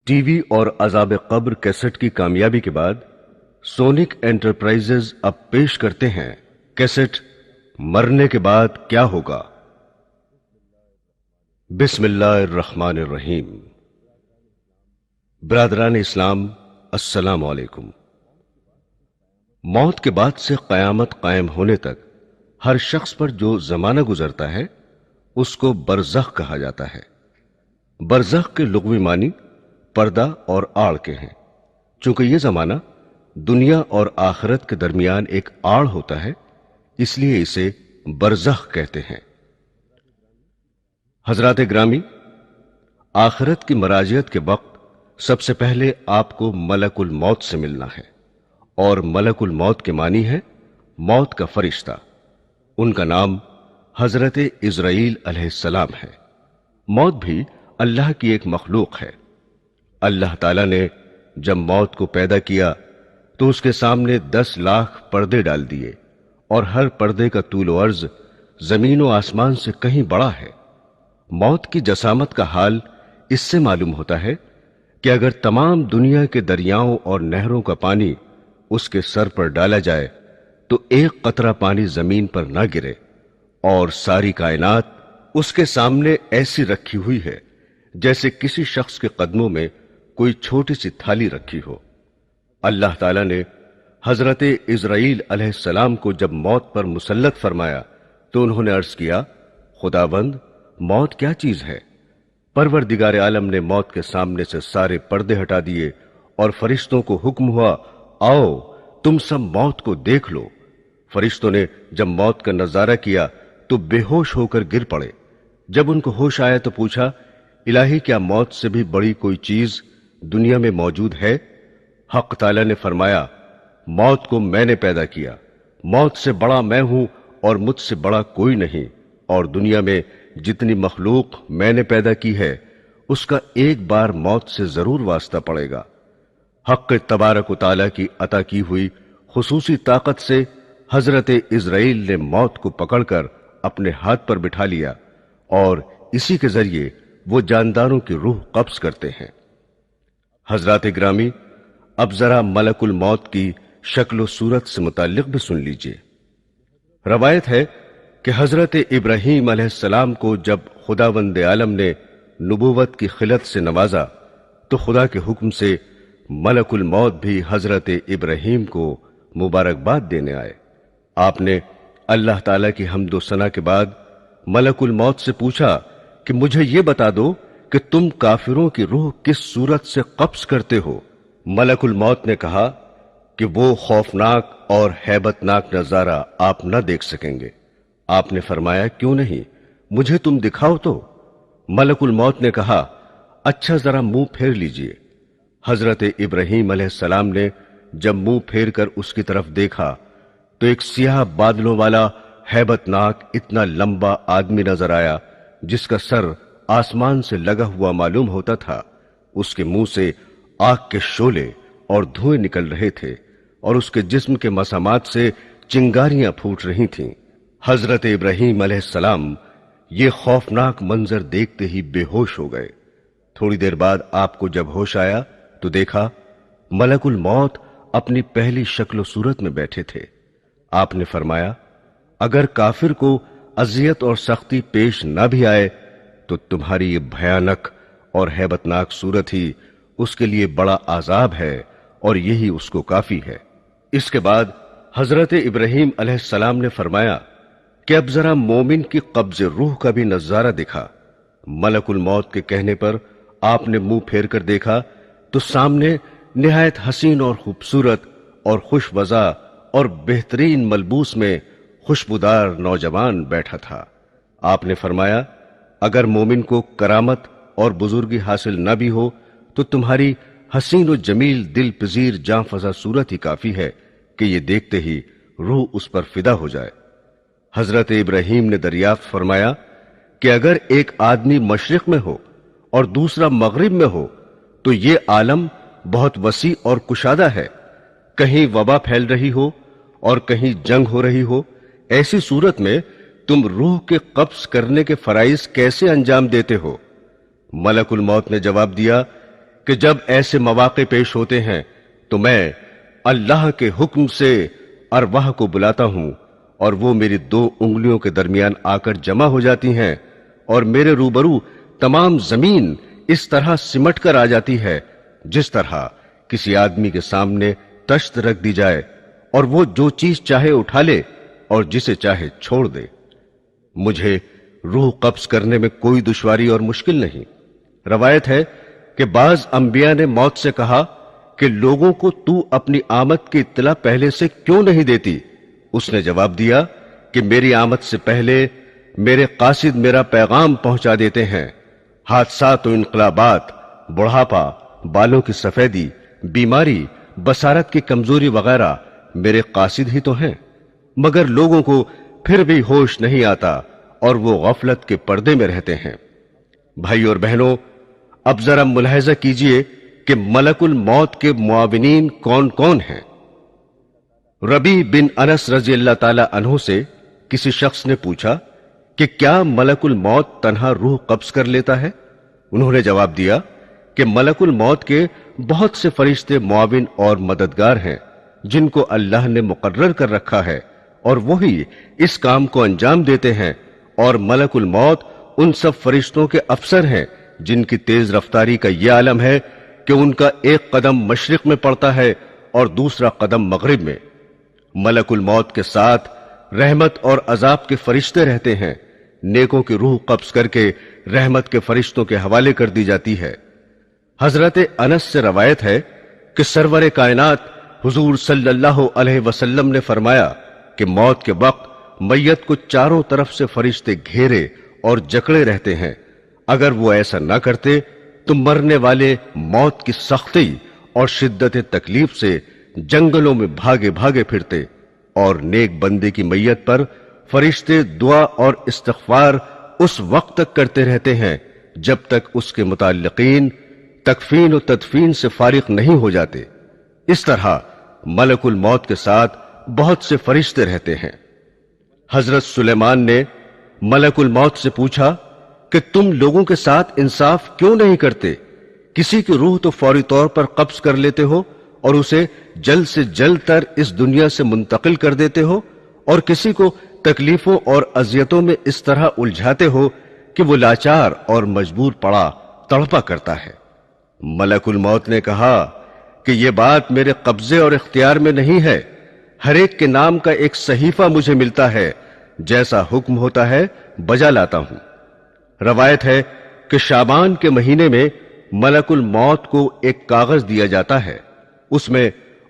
T V اور عذاب قبر کیسٹ کی کامیابی کے بعد سونک انٹرپرائزز اب پیش کرتے ہیں کیسٹ مرنے کے بعد کیا ہوگا۔ بسم اللہ الرحمن الرحیم۔ برادران اسلام، السلام علیکم۔ موت کے بعد سے قیامت قائم ہونے تک ہر شخص پر جو زمانہ گزرتا ہے اس کو برزخ کہا جاتا ہے۔ برزخ کے لغوی معنی پردہ اور آڑ کے ہیں۔ چونکہ یہ زمانہ دنیا اور آخرت کے درمیان ایک آڑ ہوتا ہے، اس لیے اسے برزخ کہتے ہیں۔ حضرات گرامی، آخرت کی مراجعت کے وقت سب سے پہلے آپ کو ملک الموت سے ملنا ہے، اور ملک الموت کے معنی ہے موت کا فرشتہ۔ ان کا نام حضرت عزرائیل علیہ السلام ہے۔ موت بھی اللہ کی ایک مخلوق ہے۔ اللہ تعالیٰ نے جب موت کو پیدا کیا تو اس کے سامنے 10 لاکھ پردے ڈال دیے، اور ہر پردے کا طول و عرض زمین و آسمان سے کہیں بڑا ہے۔ موت کی جسامت کا حال اس سے معلوم ہوتا ہے کہ اگر تمام دنیا کے دریاؤں اور نہروں کا پانی اس کے سر پر ڈالا جائے تو ایک قطرہ پانی زمین پر نہ گرے، اور ساری کائنات اس کے سامنے ایسی رکھی ہوئی ہے جیسے کسی شخص کے قدموں میں کوئی چھوٹی سی تھالی رکھی ہو۔ اللہ تعالیٰ نے حضرت عزرائیل علیہ السلام کو جب موت پر مسلط فرمایا تو انہوں نے عرض کیا، خداوند، موت کیا چیز ہے؟ پروردگار عالم نے موت کے سامنے سے سارے پردے ہٹا دیے اور فرشتوں کو حکم ہوا، آؤ تم سب موت کو دیکھ لو۔ فرشتوں نے جب موت کا نظارہ کیا تو بے ہوش ہو کر گر پڑے۔ جب ان کو ہوش آیا تو پوچھا، الہی کیا موت سے بھی بڑی کوئی چیز دنیا میں موجود ہے؟ حق تعالیٰ نے فرمایا، موت کو میں نے پیدا کیا، موت سے بڑا میں ہوں اور مجھ سے بڑا کوئی نہیں، اور دنیا میں جتنی مخلوق میں نے پیدا کی ہے اس کا ایک بار موت سے ضرور واسطہ پڑے گا۔ حق تبارک و تعالیٰ کی عطا کی ہوئی خصوصی طاقت سے حضرت عزرائیل نے موت کو پکڑ کر اپنے ہاتھ پر بٹھا لیا، اور اسی کے ذریعے وہ جانداروں کی روح قبض کرتے ہیں۔ حضرات گرامی، اب ذرا ملک الموت کی شکل و صورت سے متعلق بھی سن لیجئے۔ روایت ہے کہ حضرت ابراہیم علیہ السلام کو جب خداوند عالم نے نبوت کی خلت سے نوازا تو خدا کے حکم سے ملک الموت بھی حضرت ابراہیم کو مبارکباد دینے آئے۔ آپ نے اللہ تعالیٰ کی حمد و ثنا کے بعد ملک الموت سے پوچھا کہ مجھے یہ بتا دو کہ تم کافروں کی روح کس صورت سے قبض کرتے ہو؟ ملک الموت نے کہا کہ وہ خوفناک اور ہیبت ناک نظارہ آپ نہ دیکھ سکیں گے۔ آپ نے فرمایا، کیوں نہیں، مجھے تم دکھاؤ تو۔ ملک الموت نے کہا، اچھا ذرا منہ پھیر لیجئے۔ حضرت ابراہیم علیہ السلام نے جب منہ پھیر کر اس کی طرف دیکھا تو ایک سیاہ بادلوں والا ہیبت ناک اتنا لمبا آدمی نظر آیا جس کا سر آسمان سے لگا ہوا معلوم ہوتا تھا۔ اس کے منہ سے آگ کے شعلے اور دھوئیں نکل رہے تھے، اور اس کے جسم کے مسامات سے چنگاریاں پھوٹ رہی تھیں۔ حضرت ابراہیم علیہ السلام یہ خوفناک منظر دیکھتے ہی بے ہوش ہو گئے۔ تھوڑی دیر بعد آپ کو جب ہوش آیا تو دیکھا ملک الموت اپنی پہلی شکل و صورت میں بیٹھے تھے۔ آپ نے فرمایا، اگر کافر کو اذیت اور سختی پیش نہ بھی آئے تو تمہاری یہ بھیانک اور ہیبتناک صورت ہی اس کے لیے بڑا عذاب ہے، اور یہی اس کو کافی ہے۔ اس کے بعد حضرت ابراہیم علیہ السلام نے فرمایا کہ اب ذرا مومن کی قبض روح کا بھی نظارہ دکھا۔ ملک الموت کے کہنے پر آپ نے منہ پھیر کر دیکھا تو سامنے نہایت حسین اور خوبصورت اور خوش وضع اور بہترین ملبوس میں خوشبودار نوجوان بیٹھا تھا۔ آپ نے فرمایا، اگر مومن کو کرامت اور بزرگی حاصل نہ بھی ہو تو تمہاری حسین و جمیل دل پذیر جاں فضا صورت ہی کافی ہے کہ یہ دیکھتے ہی روح اس پر فدا ہو جائے۔ حضرت ابراہیم نے دریافت فرمایا کہ اگر ایک آدمی مشرق میں ہو اور دوسرا مغرب میں ہو تو یہ عالم بہت وسیع اور کشادہ ہے، کہیں وبا پھیل رہی ہو اور کہیں جنگ ہو رہی ہو، ایسی صورت میں تم روح کے قبض کرنے کے فرائض کیسے انجام دیتے ہو؟ ملک الموت نے جواب دیا کہ جب ایسے مواقع پیش ہوتے ہیں تو میں اللہ کے حکم سے ارواح کو بلاتا ہوں اور وہ میری 2 انگلیوں کے درمیان آ کر جمع ہو جاتی ہیں اور میرے روبرو تمام زمین اس طرح سمٹ کر آ جاتی ہے جس طرح کسی آدمی کے سامنے تشت رکھ دی جائے اور وہ جو چیز چاہے اٹھا لے اور جسے چاہے چھوڑ دے۔ مجھے روح قبض کرنے میں کوئی دشواری اور مشکل نہیں۔ روایت ہے کہ بعض انبیاء نے موت سے کہا کہ لوگوں کو تو اپنی آمد کی اطلاع پہلے سے کیوں نہیں دیتی؟ اس نے جواب دیا کہ میری آمد سے پہلے میرے قاصد میرا پیغام پہنچا دیتے ہیں۔ حادثات و انقلابات، بڑھاپا، بالوں کی سفیدی، بیماری، بصارت کی کمزوری وغیرہ میرے قاصد ہی تو ہیں، مگر لوگوں کو پھر بھی ہوش نہیں آتا اور وہ غفلت کے پردے میں رہتے ہیں۔ بھائی اور بہنوں، اب ذرا ملاحظہ کیجئے کہ ملک الموت کے معاونین کون کون ہیں۔ ربیع بن انس رضی اللہ تعالی عنہ سے کسی شخص نے پوچھا کہ کیا ملک الموت تنہا روح قبض کر لیتا ہے؟ انہوں نے جواب دیا کہ ملک الموت کے بہت سے فرشتے معاون اور مددگار ہیں جن کو اللہ نے مقرر کر رکھا ہے اور وہی اس کام کو انجام دیتے ہیں، اور ملک الموت ان سب فرشتوں کے افسر ہیں جن کی تیز رفتاری کا یہ عالم ہے کہ ان کا ایک قدم مشرق میں پڑتا ہے اور دوسرا قدم مغرب میں۔ ملک الموت کے ساتھ رحمت اور عذاب کے فرشتے رہتے ہیں۔ نیکوں کی روح قبض کر کے رحمت کے فرشتوں کے حوالے کر دی جاتی ہے۔ حضرت انس سے روایت ہے کہ سرور کائنات حضور صلی اللہ علیہ وسلم نے فرمایا کہ موت کے وقت میت کو چاروں طرف سے فرشتے گھیرے اور جکڑے رہتے ہیں۔ اگر وہ ایسا نہ کرتے تو مرنے والے موت کی سختی اور شدت تکلیف سے جنگلوں میں بھاگے بھاگے پھرتے، اور نیک بندے کی میت پر فرشتے دعا اور استغفار اس وقت تک کرتے رہتے ہیں جب تک اس کے متعلقین تکفین و تدفین سے فارغ نہیں ہو جاتے۔ اس طرح ملک الموت کے ساتھ بہت سے فرشتے رہتے ہیں۔ حضرت سلیمان نے ملک الموت سے پوچھا کہ تم لوگوں کے ساتھ انصاف کیوں نہیں کرتے؟ کسی کی روح تو فوری طور پر قبض کر لیتے ہو اور اسے جلد سے جلد تر اس دنیا سے منتقل کر دیتے ہو، اور کسی کو تکلیفوں اور اذیتوں میں اس طرح الجھاتے ہو کہ وہ لاچار اور مجبور پڑا تڑپا کرتا ہے۔ ملک الموت نے کہا کہ یہ بات میرے قبضے اور اختیار میں نہیں ہے، ہر ایک کے نام کا ایک صحیفہ مجھے ملتا ہے، جیسا حکم ہوتا ہے بجا لاتا ہوں۔ روایت ہے کہ شعبان کے مہینے میں ملک الموت کو ایک کاغذ دیا جاتا ہے، اس میں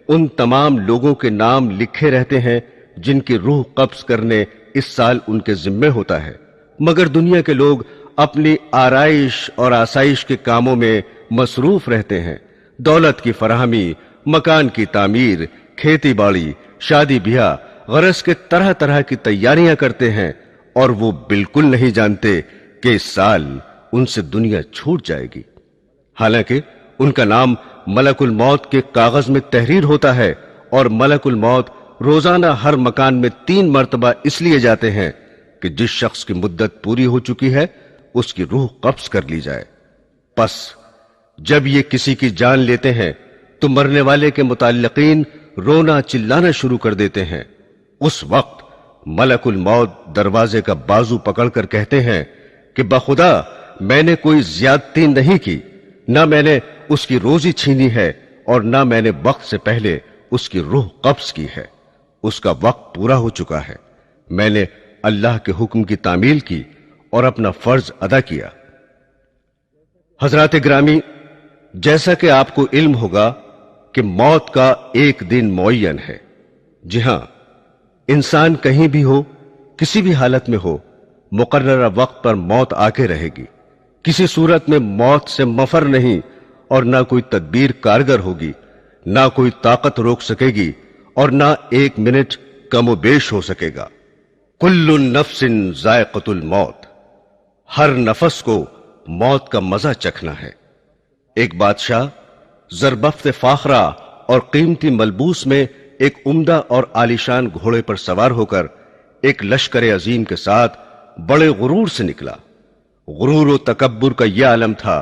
ان تمام لوگوں کے نام لکھے رہتے ہیں جن کی روح قبض کرنے اس سال ان کے ذمے ہوتا ہے، مگر دنیا کے لوگ اپنی آرائش اور آسائش کے کاموں میں مصروف رہتے ہیں۔ دولت کی فراہمی، مکان کی تعمیر، کھیتی باڑی، شادی بیاہ، غرض کے طرح طرح کی تیاریاں کرتے ہیں، اور وہ بالکل نہیں جانتے کہ اس سال ان سے دنیا چھوٹ جائے گی، حالانکہ ان کا نام ملک الموت کے کاغذ میں تحریر ہوتا ہے، اور ملک الموت روزانہ ہر مکان میں 3 مرتبہ اس لیے جاتے ہیں کہ جس شخص کی مدت پوری ہو چکی ہے اس کی روح قبض کر لی جائے۔ پس جب یہ کسی کی جان لیتے ہیں تو مرنے والے کے متعلقین رونا چلانا شروع کر دیتے ہیں۔ اس وقت ملک الموت دروازے کا بازو پکڑ کر کہتے ہیں کہ بخدا میں نے کوئی زیادتی نہیں کی، نہ میں نے اس کی روزی چھینی ہے اور نہ میں نے وقت سے پہلے اس کی روح قبض کی ہے۔ اس کا وقت پورا ہو چکا ہے، میں نے اللہ کے حکم کی تعمیل کی اور اپنا فرض ادا کیا۔ حضرات گرامی، جیسا کہ آپ کو علم ہوگا کہ موت کا ایک دن معین ہے۔ جی ہاں، انسان کہیں بھی ہو، کسی بھی حالت میں ہو، مقررہ وقت پر موت آ کے رہے گی۔ کسی صورت میں موت سے مفر نہیں، اور نہ کوئی تدبیر کارگر ہوگی، نہ کوئی طاقت روک سکے گی، اور نہ 1 منٹ کم و بیش ہو سکے گا۔ کل نفس ذائقۃ الموت، ہر نفس کو موت کا مزہ چکھنا ہے۔ ایک بادشاہ زربفت فاخرہ اور قیمتی ملبوس میں ایک عمدہ اور عالیشان گھوڑے پر سوار ہو کر ایک لشکر عظیم کے ساتھ بڑے غرور سے نکلا۔ غرور و تکبر کا یہ عالم تھا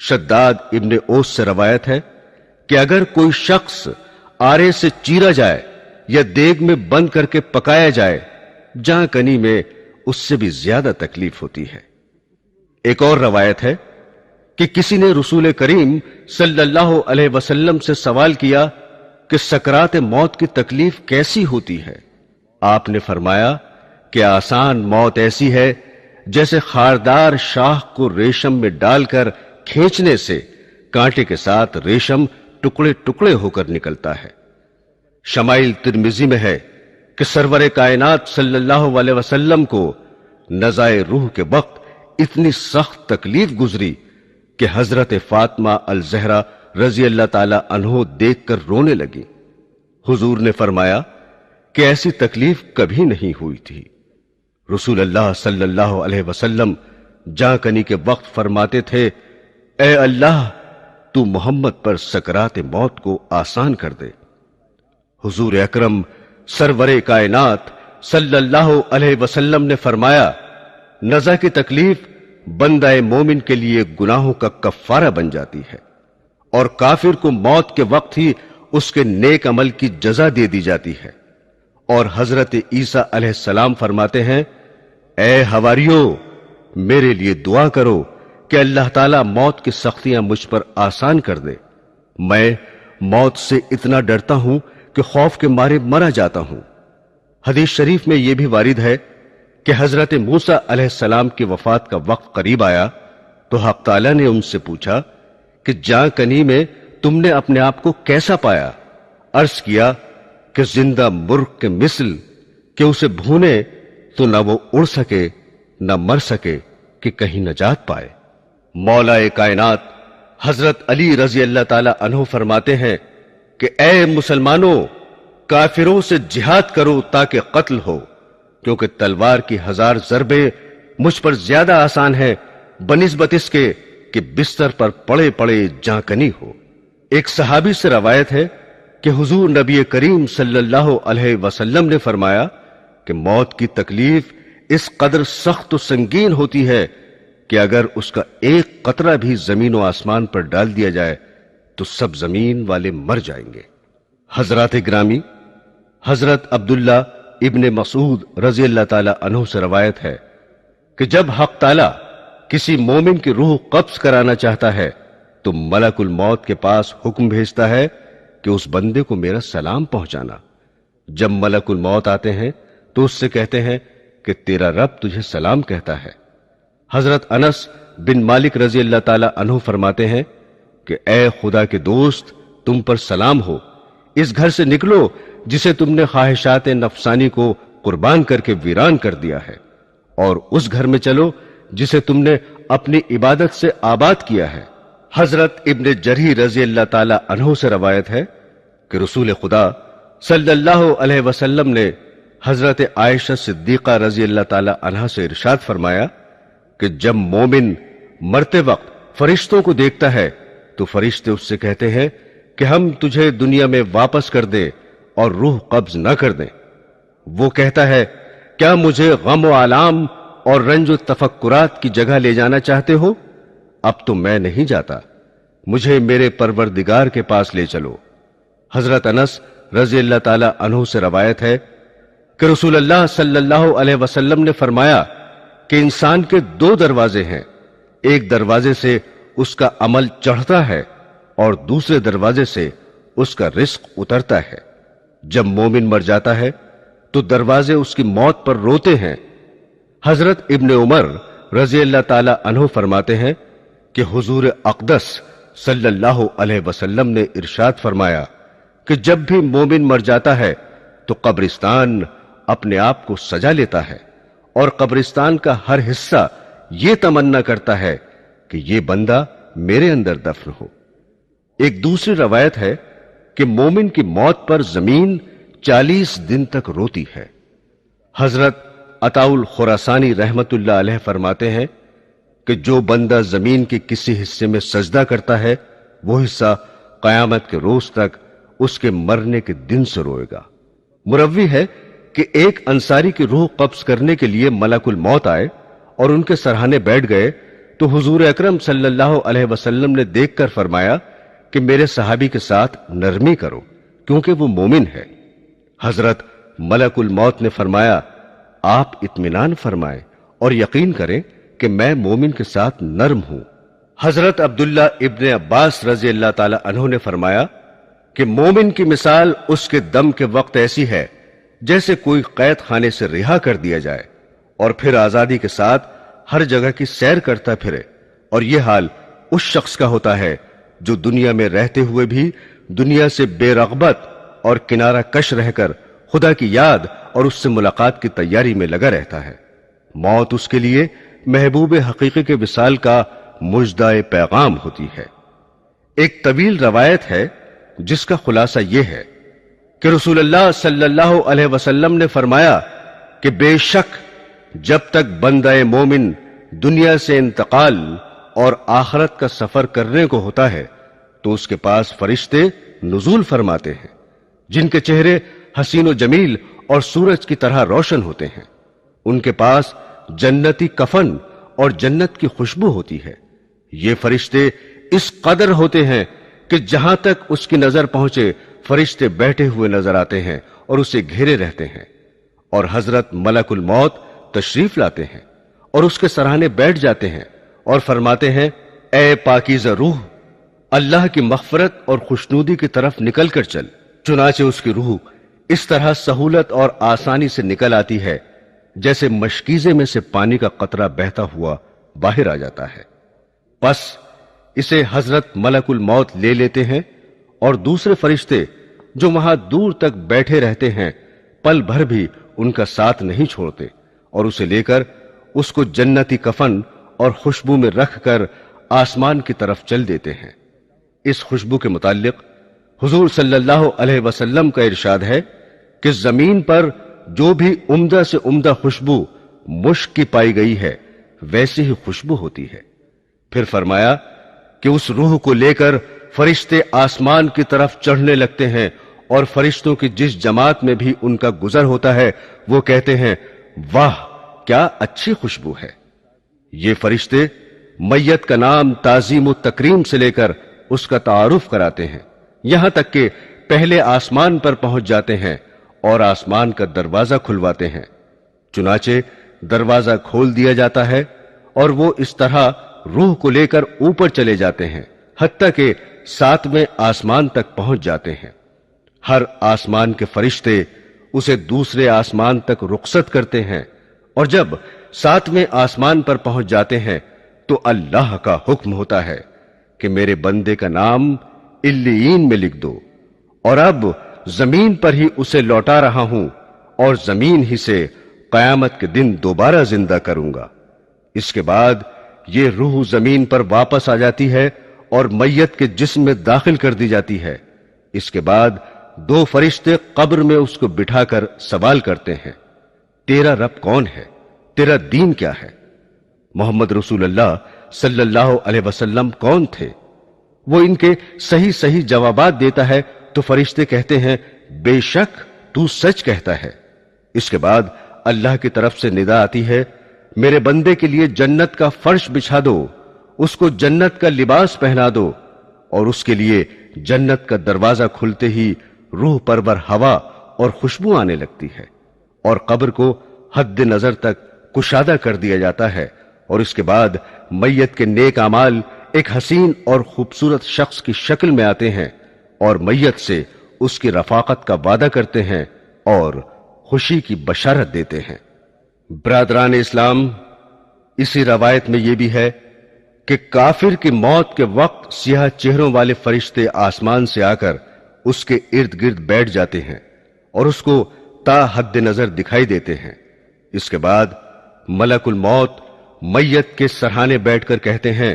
شداد ابن اوس سے روایت ہے کہ اگر کوئی شخص آرے سے چیرا جائے یا دیگ میں بند کر کے پکایا جائے، جاں کنی میں اس سے بھی زیادہ تکلیف ہوتی ہے۔ ایک اور روایت ہے کہ کسی نے رسول کریم صلی اللہ علیہ وسلم سے سوال کیا کہ سکرات موت کی تکلیف کیسی ہوتی ہے؟ آپ نے فرمایا کہ آسان موت ایسی ہے جیسے خاردار شاخ کو ریشم میں ڈال کر کھینچنے سے کانٹے کے ساتھ ریشم ٹکڑے ٹکڑے ہو کر نکلتا ہے۔ شمائل ترمذی میں ہے کہ سرور کائنات صلی اللہ علیہ وسلم کو نزائے روح کے وقت اتنی سخت تکلیف گزری کہ حضرت فاطمہ الزہرا رضی اللہ تعالی عنہ دیکھ کر رونے لگی۔ حضور نے فرمایا کہ ایسی تکلیف کبھی نہیں ہوئی تھی۔ رسول اللہ صلی اللہ علیہ وسلم جاں کنی کے وقت فرماتے تھے، اے اللہ تو محمد پر سکرات موت کو آسان کر دے۔ حضور اکرم سرور کائنات صلی اللہ علیہ وسلم نے فرمایا، نزع کی تکلیف بندہ مومن کے لیے گناہوں کا کفارہ بن جاتی ہے، اور کافر کو موت کے وقت ہی اس کے نیک عمل کی جزا دے دی جاتی ہے۔ اور حضرت عیسیٰ علیہ السلام فرماتے ہیں، اے حواریو، میرے لیے دعا کرو کہ اللہ تعالیٰ موت کی سختیاں مجھ پر آسان کر دے۔ میں موت سے اتنا ڈرتا ہوں کہ خوف کے مارے مرا جاتا ہوں۔ حدیث شریف میں یہ بھی وارد ہے کہ حضرت موسیٰ علیہ السلام کی وفات کا وقت قریب آیا تو حق تعالیٰ نے ان سے پوچھا کہ جاں کنی میں تم نے اپنے آپ کو کیسا پایا؟ عرض کیا کہ زندہ مرغ کے مثل کہ اسے بھونے تو نہ وہ اڑ سکے نہ مر سکے کہ کہیں نجات پائے۔ مولا کائنات حضرت علی رضی اللہ تعالی عنہ فرماتے ہیں کہ اے مسلمانوں، کافروں سے جہاد کرو تاکہ قتل ہو، کیونکہ تلوار کی 1000 ضربیں مجھ پر زیادہ آسان ہے بنسبت اس کے کہ بستر پر پڑے پڑے جاں کنی ہو۔ ایک صحابی سے روایت ہے کہ حضور نبی کریم صلی اللہ علیہ وسلم نے فرمایا کہ موت کی تکلیف اس قدر سخت و سنگین ہوتی ہے کہ اگر اس کا ایک قطرہ بھی زمین و آسمان پر ڈال دیا جائے تو سب زمین والے مر جائیں گے۔ حضرات گرامی، حضرت عبداللہ ابن مسعود رضی اللہ تعالی عنہ سے روایت ہے کہ جب حق تعالی کسی مومن کی روح قبض کرانا چاہتا ہے تو ملک الموت کے پاس حکم بھیجتا ہے کہ اس بندے کو میرا سلام پہنچانا۔ جب ملک الموت آتے ہیں تو اس سے کہتے ہیں کہ تیرا رب تجھے سلام کہتا ہے۔ حضرت انس بن مالک رضی اللہ تعالی عنہ فرماتے ہیں کہ اے خدا کے دوست، تم پر سلام ہو، اس گھر سے نکلو جسے تم نے خواہشات نفسانی کو قربان کر کے ویران کر دیا ہے، اور اس گھر میں چلو جسے تم نے اپنی عبادت سے آباد کیا ہے۔ حضرت ابن جریر رضی اللہ تعالی عنہ سے روایت ہے کہ رسول خدا صلی اللہ علیہ وسلم نے حضرت عائشہ صدیقہ رضی اللہ تعالی عنہا سے ارشاد فرمایا کہ جب مومن مرتے وقت فرشتوں کو دیکھتا ہے تو فرشتے اس سے کہتے ہیں کہ ہم تجھے دنیا میں واپس کر دیں اور روح قبض نہ کر دیں۔ وہ کہتا ہے، کیا مجھے غم و آلام اور رنج و تفکرات کی جگہ لے جانا چاہتے ہو؟ اب تو میں نہیں جاتا، مجھے میرے پروردگار کے پاس لے چلو۔ حضرت انس رضی اللہ تعالی عنہ سے روایت ہے کہ رسول اللہ صلی اللہ علیہ وسلم نے فرمایا کہ انسان کے 2 دروازے ہیں، ایک دروازے سے اس کا عمل چڑھتا ہے اور دوسرے دروازے سے اس کا رزق اترتا ہے۔ جب مومن مر جاتا ہے تو دروازے اس کی موت پر روتے ہیں۔ حضرت ابن عمر رضی اللہ تعالی عنہ فرماتے ہیں کہ حضور اقدس صلی اللہ علیہ وسلم نے ارشاد فرمایا کہ جب بھی مومن مر جاتا ہے تو قبرستان اپنے آپ کو سجا لیتا ہے، اور قبرستان کا ہر حصہ یہ تمنا کرتا ہے کہ یہ بندہ میرے اندر دفن ہو۔ ایک دوسری روایت ہے کہ مومن کی موت پر زمین 40 دن تک روتی ہے۔ حضرت عطاء الخراسانی رحمت اللہ علیہ فرماتے ہیں کہ جو بندہ زمین کے کسی حصے میں سجدہ کرتا ہے وہ حصہ قیامت کے روز تک اس کے مرنے کے دن سے روئے گا۔ مروی ہے کہ ایک انصاری کی روح قبض کرنے کے لیے ملک الموت آئے اور ان کے سرہانے بیٹھ گئے تو حضور اکرم صلی اللہ علیہ وسلم نے دیکھ کر فرمایا کہ میرے صحابی کے ساتھ نرمی کرو کیونکہ وہ مومن ہے۔ حضرت ملک الموت نے فرمایا آپ اطمینان فرمائیں اور یقین کریں کہ میں مومن کے ساتھ نرم ہوں۔ حضرت عبداللہ ابن عباس رضی اللہ تعالی عنہ نے فرمایا کہ مومن کی مثال اس کے دم کے وقت ایسی ہے جیسے کوئی قید خانے سے رہا کر دیا جائے اور پھر آزادی کے ساتھ ہر جگہ کی سیر کرتا پھرے، اور یہ حال اس شخص کا ہوتا ہے جو دنیا میں رہتے ہوئے بھی دنیا سے بے رغبت اور کنارہ کش رہ کر خدا کی یاد اور اس سے ملاقات کی تیاری میں لگا رہتا ہے۔ موت اس کے لیے محبوب حقیقی کے وصال کا مژدہ پیغام ہوتی ہے۔ ایک طویل روایت ہے جس کا خلاصہ یہ ہے کہ رسول اللہ صلی اللہ علیہ وسلم نے فرمایا کہ بے شک جب تک بندہ مومن دنیا سے انتقال اور آخرت کا سفر کرنے کو ہوتا ہے تو اس کے پاس فرشتے نزول فرماتے ہیں جن کے چہرے حسین و جمیل اور سورج کی طرح روشن ہوتے ہیں۔ ان کے پاس جنتی کفن اور جنت کی خوشبو ہوتی ہے۔ یہ فرشتے اس قدر ہوتے ہیں کہ جہاں تک اس کی نظر پہنچے فرشتے بیٹھے ہوئے نظر آتے ہیں اور اسے گھیرے رہتے ہیں، اور حضرت ملک الموت تشریف لاتے ہیں اور اس کے سرانے بیٹھ جاتے ہیں اور فرماتے ہیں اے پاکیزہ روح، اللہ کی مغفرت اور خوشنودی کی طرف نکل کر چل۔ چنانچہ اس کی روح اس طرح سہولت اور آسانی سے نکل آتی ہے جیسے مشکیزے میں سے پانی کا قطرہ بہتا ہوا باہر آ جاتا ہے۔ پس اسے حضرت ملک الموت لے لیتے ہیں، اور دوسرے فرشتے جو وہاں دور تک بیٹھے رہتے ہیں پل بھر بھی ان کا ساتھ نہیں چھوڑتے، اور اسے لے کر اس کو جنتی کفن اور خوشبو میں رکھ کر آسمان کی طرف چل دیتے ہیں۔ اس خوشبو کے متعلق حضور صلی اللہ علیہ وسلم کا ارشاد ہے کہ زمین پر جو بھی عمدہ سے عمدہ خوشبو مشک کی پائی گئی ہے ویسی ہی خوشبو ہوتی ہے۔ پھر فرمایا کہ اس روح کو لے کر فرشتے آسمان کی طرف چڑھنے لگتے ہیں، اور فرشتوں کی جس جماعت میں بھی ان کا گزر ہوتا ہے وہ کہتے ہیں واہ کیا اچھی خوشبو ہے۔ یہ فرشتے میت کا نام تعظیم و تکریم سے لے کر اس کا تعارف کراتے ہیں، یہاں تک کہ پہلے آسمان پر پہنچ جاتے ہیں اور آسمان کا دروازہ کھلواتے ہیں۔ چنانچہ دروازہ کھول دیا جاتا ہے اور وہ اس طرح روح کو لے کر اوپر چلے جاتے ہیں حتیٰ کہ 7ویں آسمان تک پہنچ جاتے ہیں۔ ہر آسمان کے فرشتے اسے دوسرے آسمان تک رخصت کرتے ہیں، اور جب 7ویں آسمان پر پہنچ جاتے ہیں تو اللہ کا حکم ہوتا ہے کہ میرے بندے کا نام علیین میں لکھ دو، اور اب زمین پر ہی اسے لوٹا رہا ہوں اور زمین ہی سے قیامت کے دن دوبارہ زندہ کروں گا۔ اس کے بعد یہ روح زمین پر واپس آ جاتی ہے اور میت کے جسم میں داخل کر دی جاتی ہے۔ اس کے بعد 2 فرشتے قبر میں اس کو بٹھا کر سوال کرتے ہیں تیرا رب کون ہے، تیرا دین کیا ہے؟ محمد رسول اللہ صلی اللہ علیہ وسلم کون تھے؟ وہ ان کے صحیح صحیح جوابات دیتا ہے تو فرشتے کہتے ہیں بے شک تو سچ کہتا ہے۔ اس کے بعد اللہ کی طرف سے ندا آتی ہے میرے بندے کے لیے جنت کا فرش بچھا دو، اس کو جنت کا لباس پہنا دو، اور اس کے لیے جنت کا دروازہ کھلتے ہی روح پرور ہوا اور خوشبو آنے لگتی ہے، اور قبر کو حد نظر تک کشادہ کر دیا جاتا ہے، اور اس کے بعد میت کے نیک اعمال ایک حسین اور خوبصورت شخص کی شکل میں آتے ہیں اور میت سے اس کی رفاقت کا وعدہ کرتے ہیں اور خوشی کی بشارت دیتے ہیں۔ برادران اسلام، اسی روایت میں یہ بھی ہے کہ کافر کی موت کے وقت سیاہ چہروں والے فرشتے آسمان سے آ کر اس کے ارد گرد بیٹھ جاتے ہیں اور اس کو تا حد نظر دکھائی دیتے ہیں۔ اس کے بعد ملک الموت میت کے سرہانے بیٹھ کر کہتے ہیں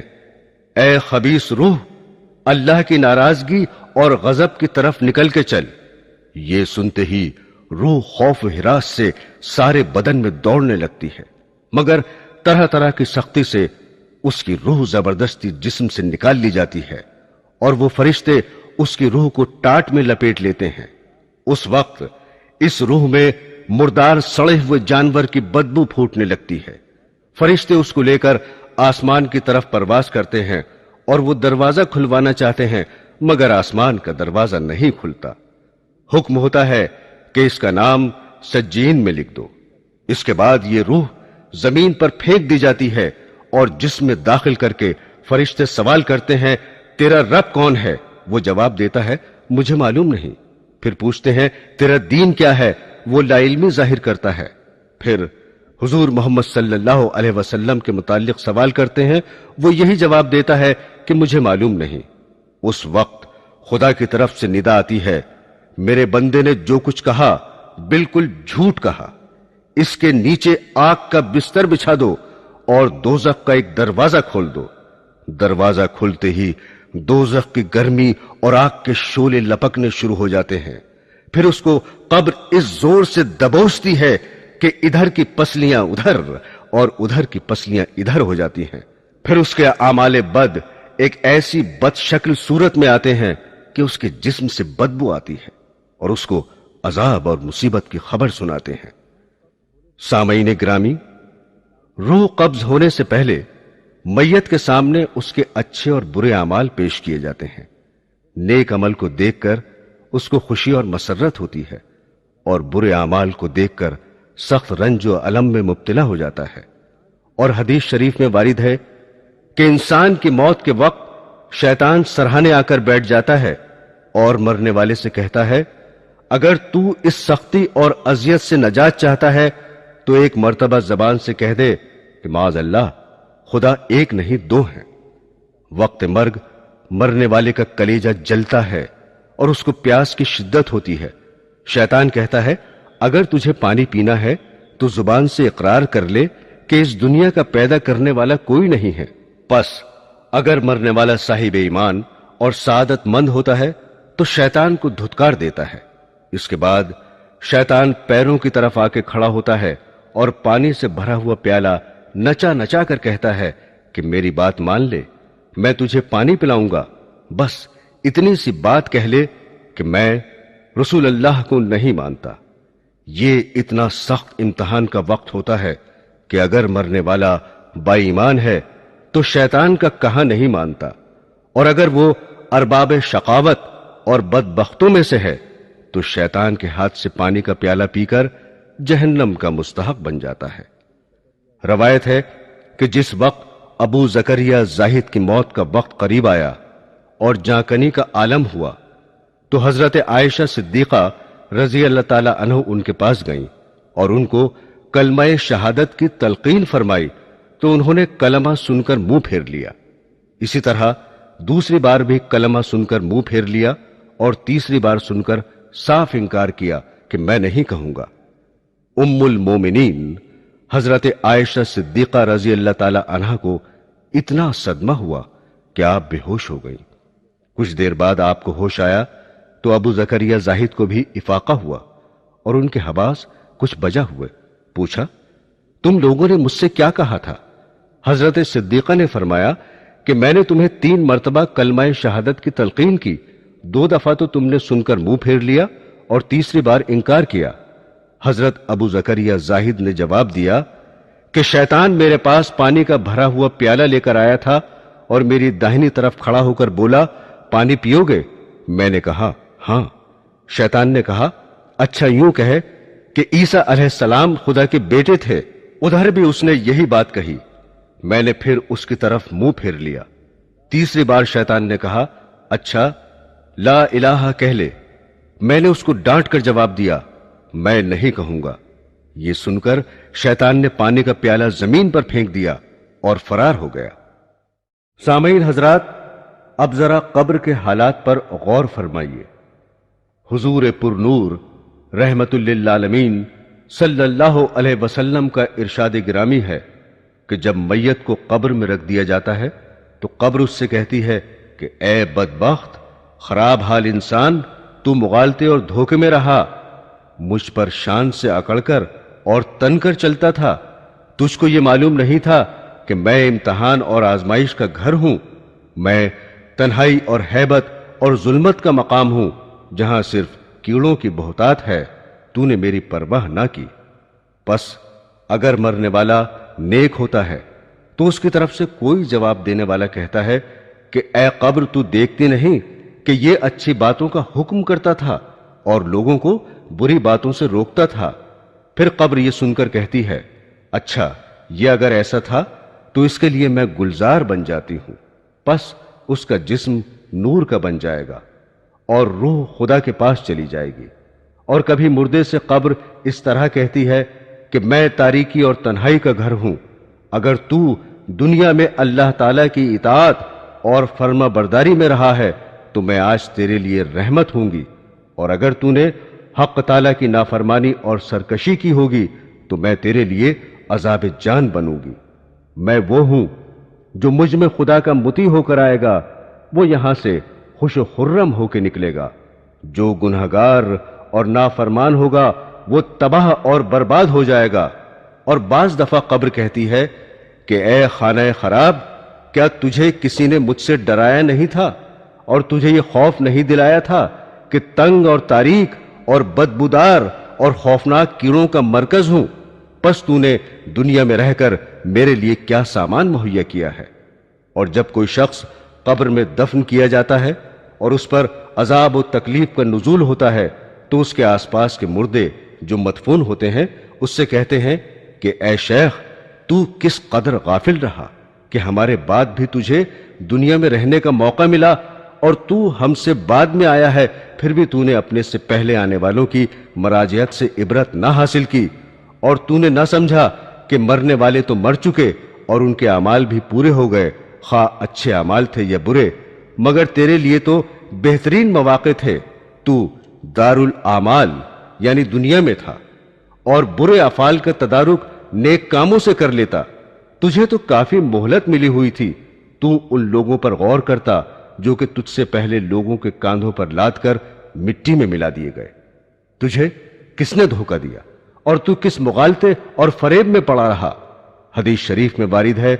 اے خبیث روح، اللہ کی ناراضگی اور غضب کی طرف نکل کے چل۔ یہ سنتے ہی روح خوف و ہراس سے سارے بدن میں دوڑنے لگتی ہے، مگر طرح طرح کی سختی سے اس کی روح زبردستی جسم سے نکال لی جاتی ہے، اور وہ فرشتے اس کی روح کو ٹاٹ میں لپیٹ لیتے ہیں۔ اس وقت اس روح میں مردار سڑے ہوئے جانور کی بدبو پھوٹنے لگتی ہے۔ فرشتے اس کو لے کر آسمان کی طرف پرواز کرتے ہیں اور وہ دروازہ کھلوانا چاہتے ہیں مگر آسمان کا دروازہ نہیں کھلتا۔ حکم ہوتا ہے کہ اس کا نام سجین میں لکھ دو۔ اس کے بعد یہ روح زمین پر پھینک دی جاتی ہے اور جسم میں داخل کر کے فرشتے سوال کرتے ہیں تیرا رب کون ہے؟ وہ جواب دیتا ہے مجھے معلوم نہیں۔ پھر پوچھتے ہیں تیرا دین کیا ہے؟ وہ لا علمی ظاہر کرتا ہے۔ پھر حضور محمد صلی اللہ علیہ وسلم کے متعلق سوال کرتے ہیں، وہ یہی جواب دیتا ہے کہ مجھے معلوم نہیں۔ اس وقت خدا کی طرف سے ندا آتی ہے میرے بندے نے جو کچھ کہا بالکل جھوٹ کہا، اس کے نیچے آگ کا بستر بچھا دو اور دوزخ کا ایک دروازہ کھول دو۔ دروازہ کھلتے ہی دوزخ کی گرمی اور آگ کے شعلے لپکنے شروع ہو جاتے ہیں۔ پھر اس کو قبر اس زور سے دبوچتی ہے کہ ادھر کی پسلیاں ادھر اور ادھر کی پسلیاں ادھر ہو جاتی ہیں۔ پھر اس کے اعمال بد ایک ایسی بد شکل صورت میں آتے ہیں کہ اس کے جسم سے بدبو آتی ہے اور اس کو عذاب اور مصیبت کی خبر سناتے ہیں۔ سامعین گرامی، روح قبض ہونے سے پہلے میت کے سامنے اس کے اچھے اور برے اعمال پیش کیے جاتے ہیں۔ نیک عمل کو دیکھ کر اس کو خوشی اور مسرت ہوتی ہے اور برے اعمال کو دیکھ کر سخت رنج و الم میں مبتلا ہو جاتا ہے۔ اور حدیث شریف میں وارد ہے کہ انسان کی موت کے وقت شیطان سرہانے آ کر بیٹھ جاتا ہے اور مرنے والے سے کہتا ہے اگر تو اس سختی اور اذیت سے نجات چاہتا ہے تو ایک مرتبہ زبان سے کہہ دے کہ معاذ اللہ خدا ایک نہیں دو ہیں۔ وقت مرگ مرنے والے کا کلیجہ جلتا ہے اور اس کو پیاس کی شدت ہوتی ہے۔ شیطان کہتا ہے اگر تجھے پانی پینا ہے تو زبان سے اقرار کر لے کہ اس دنیا کا پیدا کرنے والا کوئی نہیں ہے۔ پس اگر مرنے والا صاحب ایمان اور سعادت مند ہوتا ہے تو شیطان کو دھتکار دیتا ہے۔ اس کے بعد شیطان پیروں کی طرف آ کے کھڑا ہوتا ہے اور پانی سے بھرا ہوا پیالہ نچا نچا کر کہتا ہے کہ میری بات مان لے، میں تجھے پانی پلاؤں گا، بس اتنی سی بات کہہ لے کہ میں رسول اللہ کو نہیں مانتا۔ یہ اتنا سخت امتحان کا وقت ہوتا ہے کہ اگر مرنے والا با ایمان ہے تو شیطان کا کہا نہیں مانتا، اور اگر وہ ارباب شقاوت اور بدبختوں میں سے ہے تو شیطان کے ہاتھ سے پانی کا پیالہ پی کر جہنم کا مستحق بن جاتا ہے۔ روایت ہے کہ جس وقت ابو زکریا زاہد کی موت کا وقت قریب آیا اور جانکنی کا عالم ہوا تو حضرت عائشہ صدیقہ رضی اللہ تعالی عنہ ان کے پاس گئیں اور ان کو کلمہ شہادت کی تلقین فرمائی تو انہوں نے کلمہ سن کر منہ پھیر لیا۔ اسی طرح دوسری بار بھی کلمہ سن کر منہ پھیر لیا اور تیسری بار سن کر صاف انکار کیا کہ میں نہیں کہوں گا۔ ام المومنین حضرت عائشہ صدیقہ رضی اللہ تعالی عنہ کو اتنا صدمہ ہوا کہ آپ بے ہوش ہو گئیں۔ کچھ دیر بعد آپ کو ہوش آیا تو ابو زکریا زاہد کو بھی افاقہ ہوا اور ان کے حواس کچھ بجا ہوئے۔ پوچھا تم لوگوں نے مجھ سے کیا کہا تھا؟ حضرت صدیقہ نے فرمایا کہ میں نے تمہیں 3 مرتبہ کلمہ شہادت کی تلقین کی، 2 دفعہ تو تم نے سن کر منہ پھیر لیا اور تیسری بار انکار کیا۔ حضرت ابو زکریا زاہد نے جواب دیا کہ شیطان میرے پاس پانی کا بھرا ہوا پیالہ لے کر آیا تھا اور میری داہنی طرف کھڑا ہو کر بولا پانی پیو گے؟ میں نے کہا ہاں۔ شیطان نے کہا اچھا یوں کہے کہ عیسیٰ علیہ السلام خدا کے بیٹے تھے، ادھر بھی اس نے یہی بات کہی۔ میں نے پھر اس کی طرف منہ پھیر لیا۔ تیسری بار شیطان نے کہا اچھا لا الہ کہہ لے۔ میں نے اس کو ڈانٹ کر جواب دیا میں نہیں کہوں گا۔ یہ سن کر شیطان نے پانی کا پیالہ زمین پر پھینک دیا اور فرار ہو گیا۔ سامعین حضرات، اب ذرا قبر کے حالات پر غور فرمائیے۔ حضور پر نور رحمت للعالمین صلی اللہ علیہ وسلم کا ارشاد گرامی ہے کہ جب میت کو قبر میں رکھ دیا جاتا ہے تو قبر اس سے کہتی ہے کہ اے بدبخت، خراب حال انسان، تو مغالطے اور دھوکے میں رہا، مجھ پر شان سے اکڑ کر اور تن کر چلتا تھا۔ تجھ کو یہ معلوم نہیں تھا کہ میں امتحان اور آزمائش کا گھر ہوں، میں تنہائی اور ہیبت اور ظلمت کا مقام ہوں جہاں صرف کیڑوں کی بہتات ہے، تو نے میری پرواہ نہ کی۔ پس اگر مرنے والا نیک ہوتا ہے تو اس کی طرف سے کوئی جواب دینے والا کہتا ہے کہ اے قبر، تو دیکھتی نہیں کہ یہ اچھی باتوں کا حکم کرتا تھا اور لوگوں کو بری باتوں سے روکتا تھا؟ پھر قبر یہ سن کر کہتی ہے، اچھا، یہ اگر ایسا تھا تو اس کے لیے میں گلزار بن جاتی ہوں، پس اس کا جسم نور کا بن جائے گا اور روح خدا کے پاس چلی جائے گی۔ اور کبھی مردے سے قبر اس طرح کہتی ہے کہ میں تاریکی اور تنہائی کا گھر ہوں، اگر تو دنیا میں اللہ تعالی کی اطاعت اور فرما برداری میں رہا ہے تو میں آج تیرے لیے رحمت ہوں گی، اور اگر تو نے حق تعالی کی نافرمانی اور سرکشی کی ہوگی تو میں تیرے لیے عذاب جان بنوں گی۔ میں وہ ہوں جو مجھ میں خدا کا مطیع ہو کر آئے گا، وہ یہاں سے خوش و خرم ہو کے نکلے گا۔ جو گنہگار اور نافرمان ہوگا وہ تباہ اور برباد ہو جائے گا۔ اور بعض دفعہ قبر کہتی ہے کہ اے خانہ خراب، کیا تجھے کسی نے مجھ سے ڈرایا نہیں تھا اور تجھے یہ خوف نہیں دلایا تھا کہ تنگ اور تاریک اور بدبودار اور خوفناک کیڑوں کا مرکز ہوں؟ پس تو نے دنیا میں رہ کر میرے لیے کیا سامان مہیا کیا ہے؟ اور جب کوئی شخص قبر میں دفن کیا جاتا ہے اور اس پر عذاب و تکلیف کا نزول ہوتا ہے تو اس کے آس پاس کے مردے جو مدفون ہوتے ہیں اس سے کہتے ہیں کہ اے شیخ، تو کس قدر غافل رہا کہ ہمارے بعد بھی تجھے دنیا میں رہنے کا موقع ملا، اور تو ہم سے بعد میں آیا ہے، پھر بھی تو نے اپنے سے پہلے آنے والوں کی مراجعت سے عبرت نہ حاصل کی، اور تو نے نہ سمجھا کہ مرنے والے تو مر چکے اور ان کے اعمال بھی پورے ہو گئے، خواہ اچھے اعمال تھے یا برے، مگر تیرے لیے تو بہترین مواقع تھے۔ تو دارالاعمال یعنی دنیا میں تھا اور برے افعال کا تدارک نیک کاموں سے کر لیتا۔ تجھے تو کافی مہلت ملی ہوئی تھی، تو ان لوگوں پر غور کرتا جو کہ تجھ سے پہلے لوگوں کے کاندھوں پر لاد کر مٹی میں ملا دیے گئے۔ تجھے کس نے دھوکہ دیا اور تو کس مغالطے اور فریب میں پڑا رہا؟ حدیث شریف میں وارد ہے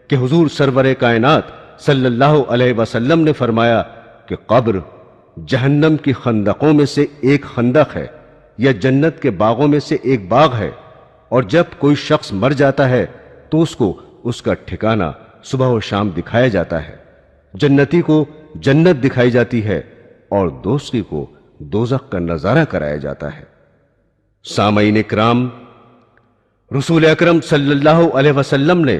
کہ حضور سرور کائنات صلی اللہ علیہ وسلم نے فرمایا کہ قبر جہنم کی خندقوں میں سے ایک خندق ہے یا جنت کے باغوں میں سے ایک باغ ہے، اور جب کوئی شخص مر جاتا ہے تو اس کو اس کا ٹھکانہ صبح و شام دکھایا جاتا ہے۔ جنتی کو جنت دکھائی جاتی ہے اور دوزخی کو دوزخ کا نظارہ کرایا جاتا ہے۔ سامعین کرام، رسول اکرم صلی اللہ علیہ وسلم نے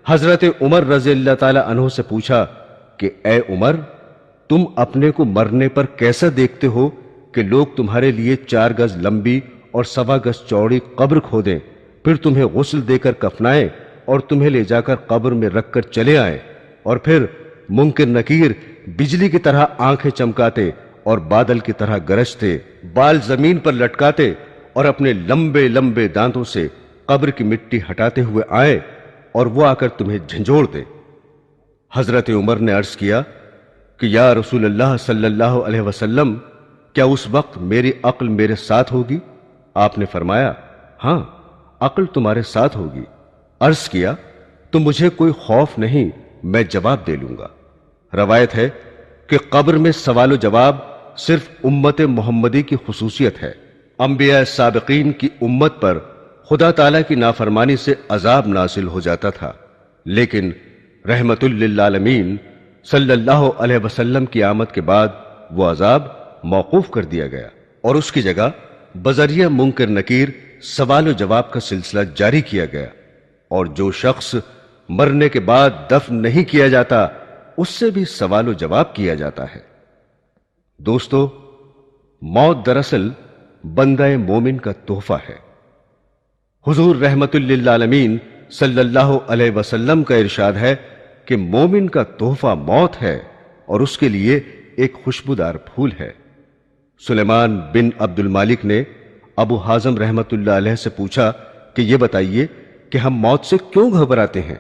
حضرت عمر رضی اللہ تعالی عنہ سے پوچھا کہ اے عمر، تم اپنے کو مرنے پر کیسا دیکھتے ہو کہ لوگ تمہارے لیے 4 گز لمبی اور 1.25 گز چوڑی قبر کھودیں، پھر تمہیں غسل دے کر کفنائیں اور تمہیں لے جا کر قبر میں رکھ کر چلے آئیں، اور پھر منکر نکیر بجلی کی طرح آنکھیں چمکاتے اور بادل کی طرح گرجتے، بال زمین پر لٹکاتے اور اپنے لمبے لمبے دانتوں سے قبر کی مٹی ہٹاتے ہوئے آئیں اور وہ آ کر تمہیں جھنجھوڑ دے؟ حضرت عمر نے عرض کیا کہ یا رسول اللہ صلی اللہ علیہ وسلم، کیا اس وقت میری عقل میرے ساتھ ہوگی؟ آپ نے فرمایا، ہاں، عقل تمہارے ساتھ ہوگی۔ عرض کیا تو مجھے کوئی خوف نہیں، میں جواب دے لوں گا۔ روایت ہے کہ قبر میں سوال و جواب صرف امت محمدی کی خصوصیت ہے۔ انبیاء سابقین کی امت پر خدا تعالیٰ کی نافرمانی سے عذاب نازل ہو جاتا تھا، لیکن رحمت للعالمین صلی اللہ علیہ وسلم کی آمد کے بعد وہ عذاب موقوف کر دیا گیا اور اس کی جگہ بذریعہ منکر نکیر سوال و جواب کا سلسلہ جاری کیا گیا، اور جو شخص مرنے کے بعد دفن نہیں کیا جاتا اس سے بھی سوال و جواب کیا جاتا ہے۔ دوستو، موت دراصل بندہ مومن کا تحفہ ہے۔ حضور رحمت للعالمین صلی اللہ علیہ وسلم کا ارشاد ہے کہ مومن کا تحفہ موت ہے اور اس کے لیے ایک خوشبودار پھول ہے۔ سلیمان بن عبد المالک نے ابو حازم رحمت اللہ علیہ سے پوچھا کہ یہ بتائیے کہ ہم موت سے کیوں گھبراتے ہیں؟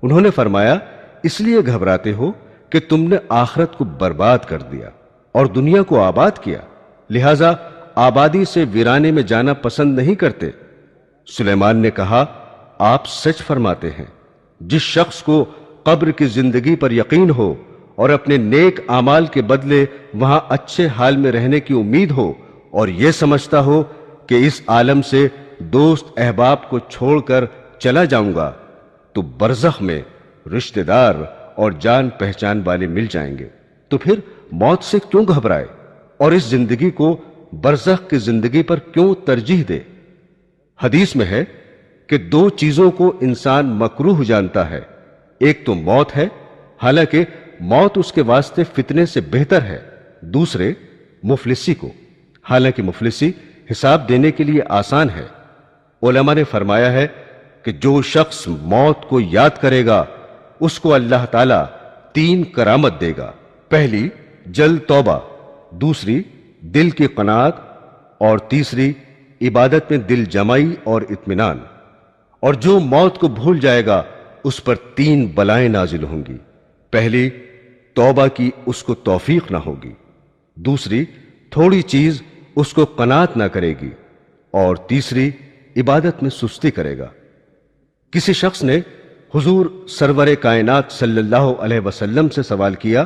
انہوں نے فرمایا، اس لیے گھبراتے ہو کہ تم نے آخرت کو برباد کر دیا اور دنیا کو آباد کیا، لہذا آبادی سے ویرانے میں جانا پسند نہیں کرتے۔ سلیمان نے کہا، آپ سچ فرماتے ہیں۔ جس شخص کو قبر کی زندگی پر یقین ہو اور اپنے نیک اعمال کے بدلے وہاں اچھے حال میں رہنے کی امید ہو اور یہ سمجھتا ہو کہ اس عالم سے دوست احباب کو چھوڑ کر چلا جاؤں گا، تو برزخ میں رشتہ دار اور جان پہچان والے مل جائیں گے، تو پھر موت سے کیوں گھبرائے اور اس زندگی کو برزخ کی زندگی پر کیوں ترجیح دے؟ حدیث میں ہے کہ دو چیزوں کو انسان مکروہ جانتا ہے، ایک تو موت ہے، حالانکہ موت اس کے واسطے فتنے سے بہتر ہے، دوسرے مفلسی کو، حالانکہ مفلسی حساب دینے کے لیے آسان ہے۔ علماء نے فرمایا ہے کہ جو شخص موت کو یاد کرے گا اس کو اللہ تعالیٰ 3 کرامت دے گا۔ پہلی جلد توبہ، دوسری دل کی قناعت، اور تیسری عبادت میں دل جمائی اور اطمینان۔ اور جو موت کو بھول جائے گا اس پر 3 بلائیں نازل ہوں گی۔ پہلی توبہ کی اس کو توفیق نہ ہوگی، دوسری تھوڑی چیز اس کو قناعت نہ کرے گی، اور تیسری عبادت میں سستی کرے گا۔ کسی شخص نے حضور سرور کائنات صلی اللہ علیہ وسلم سے سوال کیا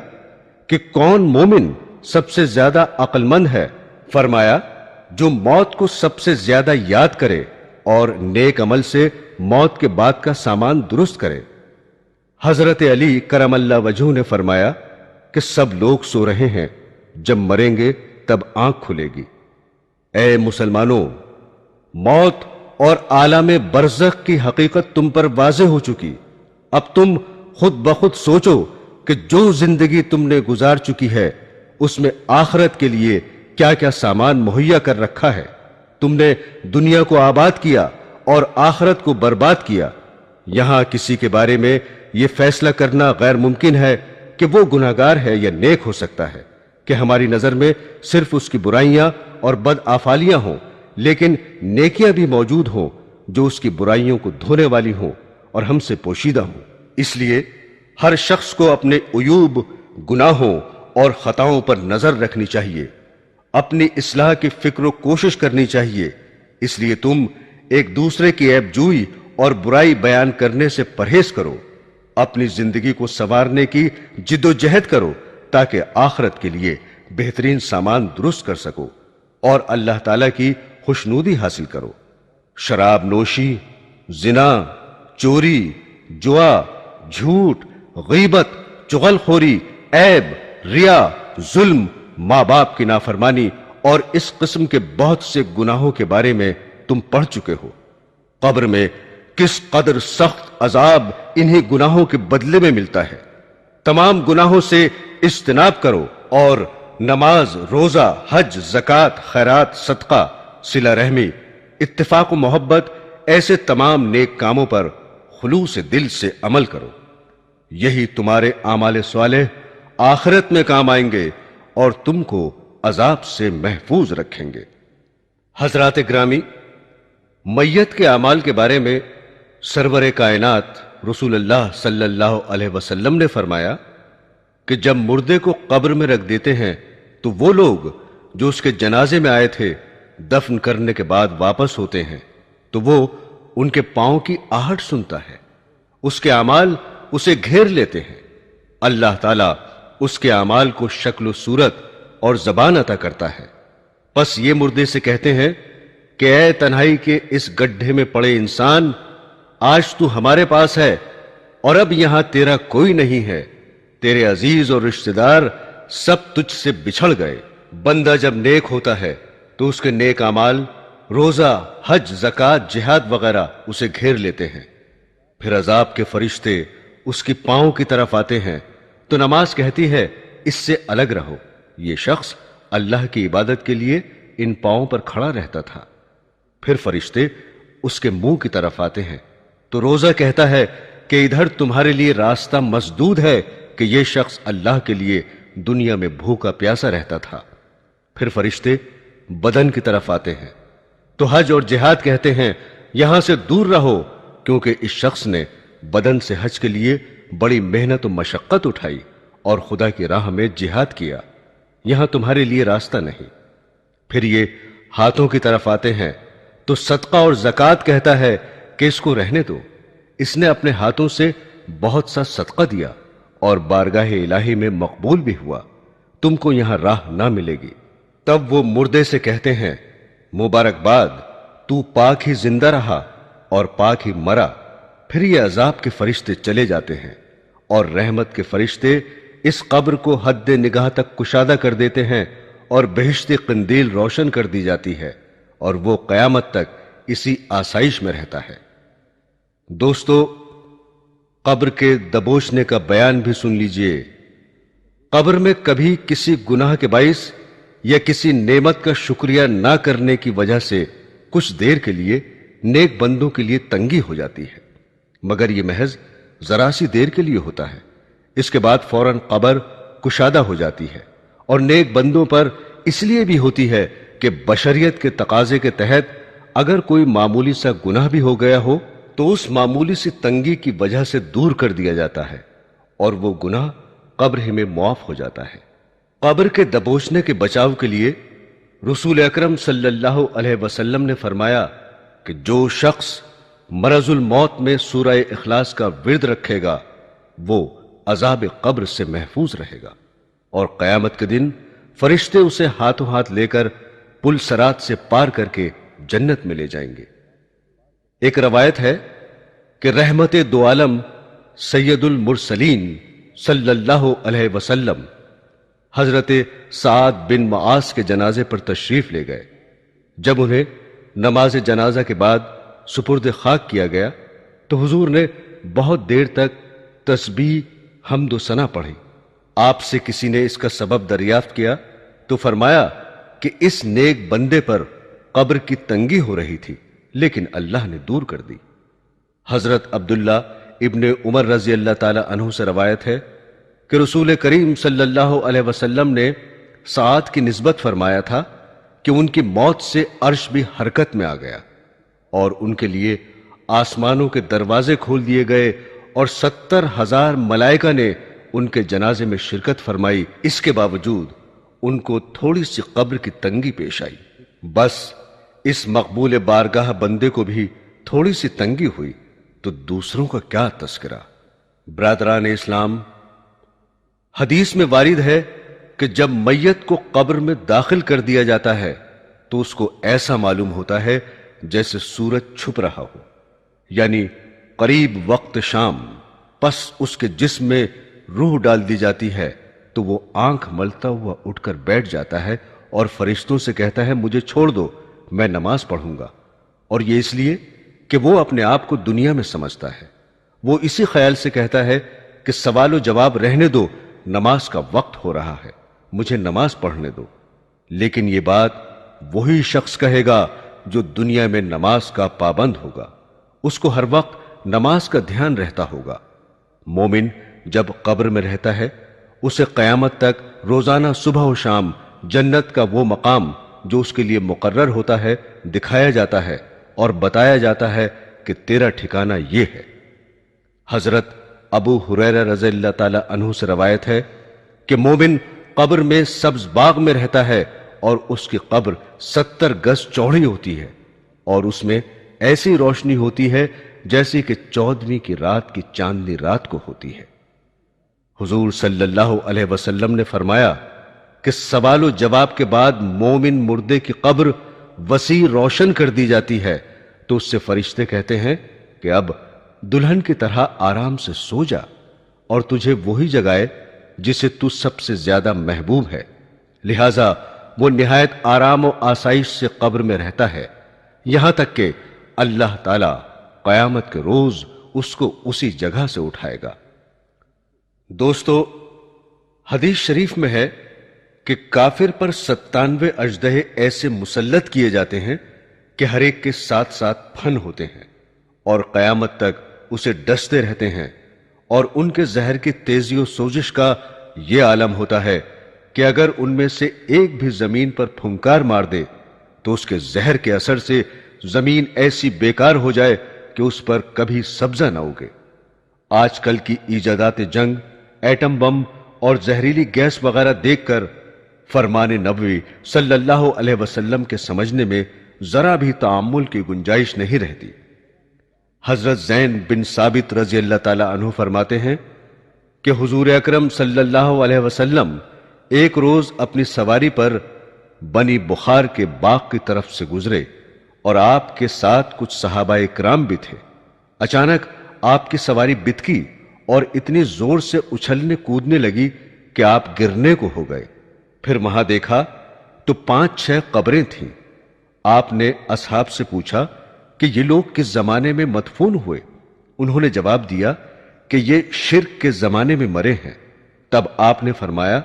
کہ کون مومن سب سے زیادہ عقل مند ہے؟ فرمایا جو موت کو سب سے زیادہ یاد کرے اور نیک عمل سے موت کے بعد کا سامان درست کرے۔ حضرت علی کرم اللہ وجہہ نے فرمایا کہ سب لوگ سو رہے ہیں، جب مریں گے تب آنکھ کھلے گی۔ اے مسلمانوں، موت اور عالم برزخ کی حقیقت تم پر واضح ہو چکی۔ اب تم خود بخود سوچو کہ جو زندگی تم نے گزار چکی ہے اس میں آخرت کے لیے کیا کیا سامان مہیا کر رکھا ہے۔ تم نے دنیا کو آباد کیا اور آخرت کو برباد کیا۔ یہاں کسی کے بارے میں یہ فیصلہ کرنا غیر ممکن ہے کہ وہ گناہگار ہے یا نیک ہو سکتا ہے کہ ہماری نظر میں صرف اس کی برائیاں اور بدآفالیاں ہوں، لیکن نیکیاں بھی موجود ہوں جو اس کی برائیوں کو دھونے والی ہوں اور ہم سے پوشیدہ ہوں۔ اس لیے ہر شخص کو اپنے عیوب، گناہوں اور خطاؤں پر نظر رکھنی چاہیے، اپنی اصلاح کی فکر و کوشش کرنی چاہیے۔ اس لیے تم ایک دوسرے کی عیب جوئی اور برائی بیان کرنے سے پرہیز کرو، اپنی زندگی کو سنوارنے کی جد و جہد کرو تاکہ آخرت کے لیے بہترین سامان درست کر سکو اور اللہ تعالیٰ کی خوشنودی حاصل کرو۔ شراب نوشی، زنا، چوری، جوا، جھوٹ، غیبت، چغل خوری، عیب، ریا، ظلم، ماں باپ کی نافرمانی اور اس قسم کے بہت سے گناہوں کے بارے میں تم پڑھ چکے ہو۔ قبر میں کس قدر سخت عذاب انہی گناہوں کے بدلے میں ملتا ہے۔ تمام گناہوں سے اجتناب کرو اور نماز، روزہ، حج، زکوٰۃ، خیرات، صدقہ، صلہ رحمی، اتفاق و محبت، ایسے تمام نیک کاموں پر خلوص دل سے عمل کرو۔ یہی تمہارے اعمال صالح آخرت میں کام آئیں گے اور تم کو عذاب سے محفوظ رکھیں گے۔ حضرات گرامی، میت کے اعمال کے بارے میں سرور کائنات رسول اللہ صلی اللہ علیہ وسلم نے فرمایا کہ جب مردے کو قبر میں رکھ دیتے ہیں تو وہ لوگ جو اس کے جنازے میں آئے تھے دفن کرنے کے بعد واپس ہوتے ہیں تو وہ ان کے پاؤں کی آہٹ سنتا ہے، اس کے اعمال اسے گھیر لیتے ہیں۔ اللہ تعالیٰ اس کے اعمال کو شکل و صورت اور زبان عطا کرتا ہے۔ پس یہ مردے سے کہتے ہیں کہ اے تنہائی کے اس گڈھے میں پڑے انسان، آج تو ہمارے پاس ہے اور اب یہاں تیرا کوئی نہیں ہے، تیرے عزیز اور رشتہ دار سب تجھ سے بچھڑ گئے۔ بندہ جب نیک ہوتا ہے تو اس کے نیک اعمال، روزہ، حج، زکوٰۃ، جہاد وغیرہ اسے گھیر لیتے ہیں۔ پھر عذاب کے فرشتے اس کی پاؤں کی طرف آتے ہیں تو نماز کہتی ہے اس سے الگ رہو۔ یہ شخص اللہ کی عبادت کے لیے ان پاؤں پر کھڑا رہتا تھا۔ پھر فرشتے اس کے منہ کی طرف آتے ہیں تو روزہ کہتا ہے کہ ادھر تمہارے لیے راستہ مسدود ہے کہ یہ شخص اللہ کے لیے دنیا میں بھوکا پیاسا رہتا تھا۔ پھر فرشتے بدن کی طرف آتے ہیں تو حج اور جہاد کہتے ہیں یہاں سے دور رہو، کیونکہ اس شخص نے بدن سے حج کے لیے بڑی محنت و مشقت اٹھائی اور خدا کی راہ میں جہاد کیا، یہاں تمہارے لیے راستہ نہیں۔ پھر یہ ہاتھوں کی طرف آتے ہیں تو صدقہ اور زکوٰۃ کہتا ہے کہ اس کو رہنے دو، اس نے اپنے ہاتھوں سے بہت سا صدقہ دیا اور بارگاہ الہی میں مقبول بھی ہوا، تم کو یہاں راہ نہ ملے گی۔ تب وہ مردے سے کہتے ہیں مبارکباد، تو پاک ہی زندہ رہا اور پاک ہی مرا، پھر یہ عذاب کے فرشتے چلے جاتے ہیں اور رحمت کے فرشتے اس قبر کو حد نگاہ تک کشادہ کر دیتے ہیں اور بہشتی قندیل روشن کر دی جاتی ہے اور وہ قیامت تک اسی آسائش میں رہتا ہے۔ دوستو، قبر کے دبوچنے کا بیان بھی سن لیجئے۔ قبر میں کبھی کسی گناہ کے باعث یا کسی نعمت کا شکریہ نہ کرنے کی وجہ سے کچھ دیر کے لیے نیک بندوں کے لیے تنگی ہو جاتی ہے، مگر یہ محض ذرا سی دیر کے لیے ہوتا ہے۔ اس کے بعد فوراً قبر کشادہ ہو جاتی ہے، اور نیک بندوں پر اس لیے بھی ہوتی ہے کہ بشریت کے تقاضے کے تحت اگر کوئی معمولی سا گناہ بھی ہو گیا ہو تو اس معمولی سی تنگی کی وجہ سے دور کر دیا جاتا ہے اور وہ گناہ قبر ہی میں معاف ہو جاتا ہے۔ قبر کے دبوچنے کے بچاؤ کے لیے رسول اکرم صلی اللہ علیہ وسلم نے فرمایا کہ جو شخص مرض الموت میں سورہ اخلاص کا ورد رکھے گا وہ عذاب قبر سے محفوظ رہے گا، اور قیامت کے دن فرشتے اسے ہاتھوں ہاتھ لے کر پل صراط سے پار کر کے جنت میں لے جائیں گے۔ ایک روایت ہے کہ رحمت دو عالم سید المرسلین صلی اللہ علیہ وسلم حضرت سعد بن معاذ کے جنازے پر تشریف لے گئے۔ جب انہیں نماز جنازہ کے بعد سپرد خاک کیا گیا تو حضور نے بہت دیر تک تسبیح، حمد و ثنا پڑھی۔ آپ سے کسی نے اس کا سبب دریافت کیا تو فرمایا کہ اس نیک بندے پر قبر کی تنگی ہو رہی تھی لیکن اللہ نے دور کر دی۔ حضرت عبداللہ ابن عمر رضی اللہ تعالی عنہ سے روایت ہے کہ رسول کریم صلی اللہ علیہ وسلم نے سعد کی نسبت فرمایا تھا کہ ان کی موت سے عرش بھی حرکت میں آ گیا اور ان کے لیے آسمانوں کے دروازے کھول دیے گئے اور 70,000 ملائکہ نے ان کے جنازے میں شرکت فرمائی۔ اس کے باوجود ان کو تھوڑی سی قبر کی تنگی پیش آئی۔ بس اس مقبول بارگاہ بندے کو بھی تھوڑی سی تنگی ہوئی تو دوسروں کا کیا تذکرہ۔ برادران اسلام، حدیث میں وارد ہے کہ جب میت کو قبر میں داخل کر دیا جاتا ہے تو اس کو ایسا معلوم ہوتا ہے جیسے سورج چھپ رہا ہو، یعنی قریب وقت شام۔ پس اس کے جسم میں روح ڈال دی جاتی ہے تو وہ آنکھ ملتا ہوا اٹھ کر بیٹھ جاتا ہے اور فرشتوں سے کہتا ہے مجھے چھوڑ دو، میں نماز پڑھوں گا۔ اور یہ اس لیے کہ وہ اپنے آپ کو دنیا میں سمجھتا ہے۔ وہ اسی خیال سے کہتا ہے کہ سوال و جواب رہنے دو، نماز کا وقت ہو رہا ہے، مجھے نماز پڑھنے دو۔ لیکن یہ بات وہی شخص کہے گا جو دنیا میں نماز کا پابند ہوگا، اس کو ہر وقت نماز کا دھیان رہتا ہوگا۔ مومن جب قبر میں رہتا ہے اسے قیامت تک روزانہ صبح و شام جنت کا وہ مقام جو اس کے لیے مقرر ہوتا ہے دکھایا جاتا ہے اور بتایا جاتا ہے کہ تیرا ٹھکانہ یہ ہے۔ حضرت ابو ہریرہ رضی اللہ تعالی عنہ سے روایت ہے کہ مومن قبر میں سبز باغ میں رہتا ہے اور اس کی قبر 70 گز چوڑی ہوتی ہے اور اس میں ایسی روشنی ہوتی ہے جیسی کہ 14ویں کی رات کی چاندنی رات کو ہوتی ہے۔ حضور صلی اللہ علیہ وسلم نے فرمایا کہ سوال و جواب کے بعد مومن مردے کی قبر وسیع روشن کر دی جاتی ہے تو اس سے فرشتے کہتے ہیں کہ اب دلہن کی طرح آرام سے سو جا اور تجھے وہی جگائے جسے تو سب سے زیادہ محبوب ہے۔ لہذا وہ نہایت آرام و آسائش سے قبر میں رہتا ہے یہاں تک کہ اللہ تعالی قیامت کے روز اس کو اسی جگہ سے اٹھائے گا۔ دوستو، حدیث شریف میں ہے کہ کافر پر 97 اژدہے ایسے مسلط کیے جاتے ہیں کہ ہر ایک کے ساتھ ساتھ پھن ہوتے ہیں اور قیامت تک اسے ڈستے رہتے ہیں، اور ان کے زہر کی تیزی و سوزش کا یہ عالم ہوتا ہے کہ اگر ان میں سے ایک بھی زمین پر پھنکار مار دے تو اس کے زہر کے اثر سے زمین ایسی بیکار ہو جائے کہ اس پر کبھی سبزہ نہ اگے۔ آج کل کی ایجادات جنگ، ایٹم بم اور زہریلی گیس وغیرہ دیکھ کر فرمان نبوی صلی اللہ علیہ وسلم کے سمجھنے میں ذرا بھی تعامل کی گنجائش نہیں رہتی۔ حضرت زین بن ثابت رضی اللہ تعالی عنہ فرماتے ہیں کہ حضور اکرم صلی اللہ علیہ وسلم ایک روز اپنی سواری پر بنی بخار کے باغ کی طرف سے گزرے اور آپ کے ساتھ کچھ صحابہ کرام بھی تھے۔ اچانک آپ کی سواری بتکی اور اتنی زور سے اچھلنے کودنے لگی کہ آپ گرنے کو ہو گئے۔ پھر وہاں دیکھا تو 5-6 قبریں تھیں۔ آپ نے اصحاب سے پوچھا کہ یہ لوگ کس زمانے میں مدفون ہوئے؟ انہوں نے جواب دیا کہ یہ شرک کے زمانے میں مرے ہیں۔ تب آپ نے فرمایا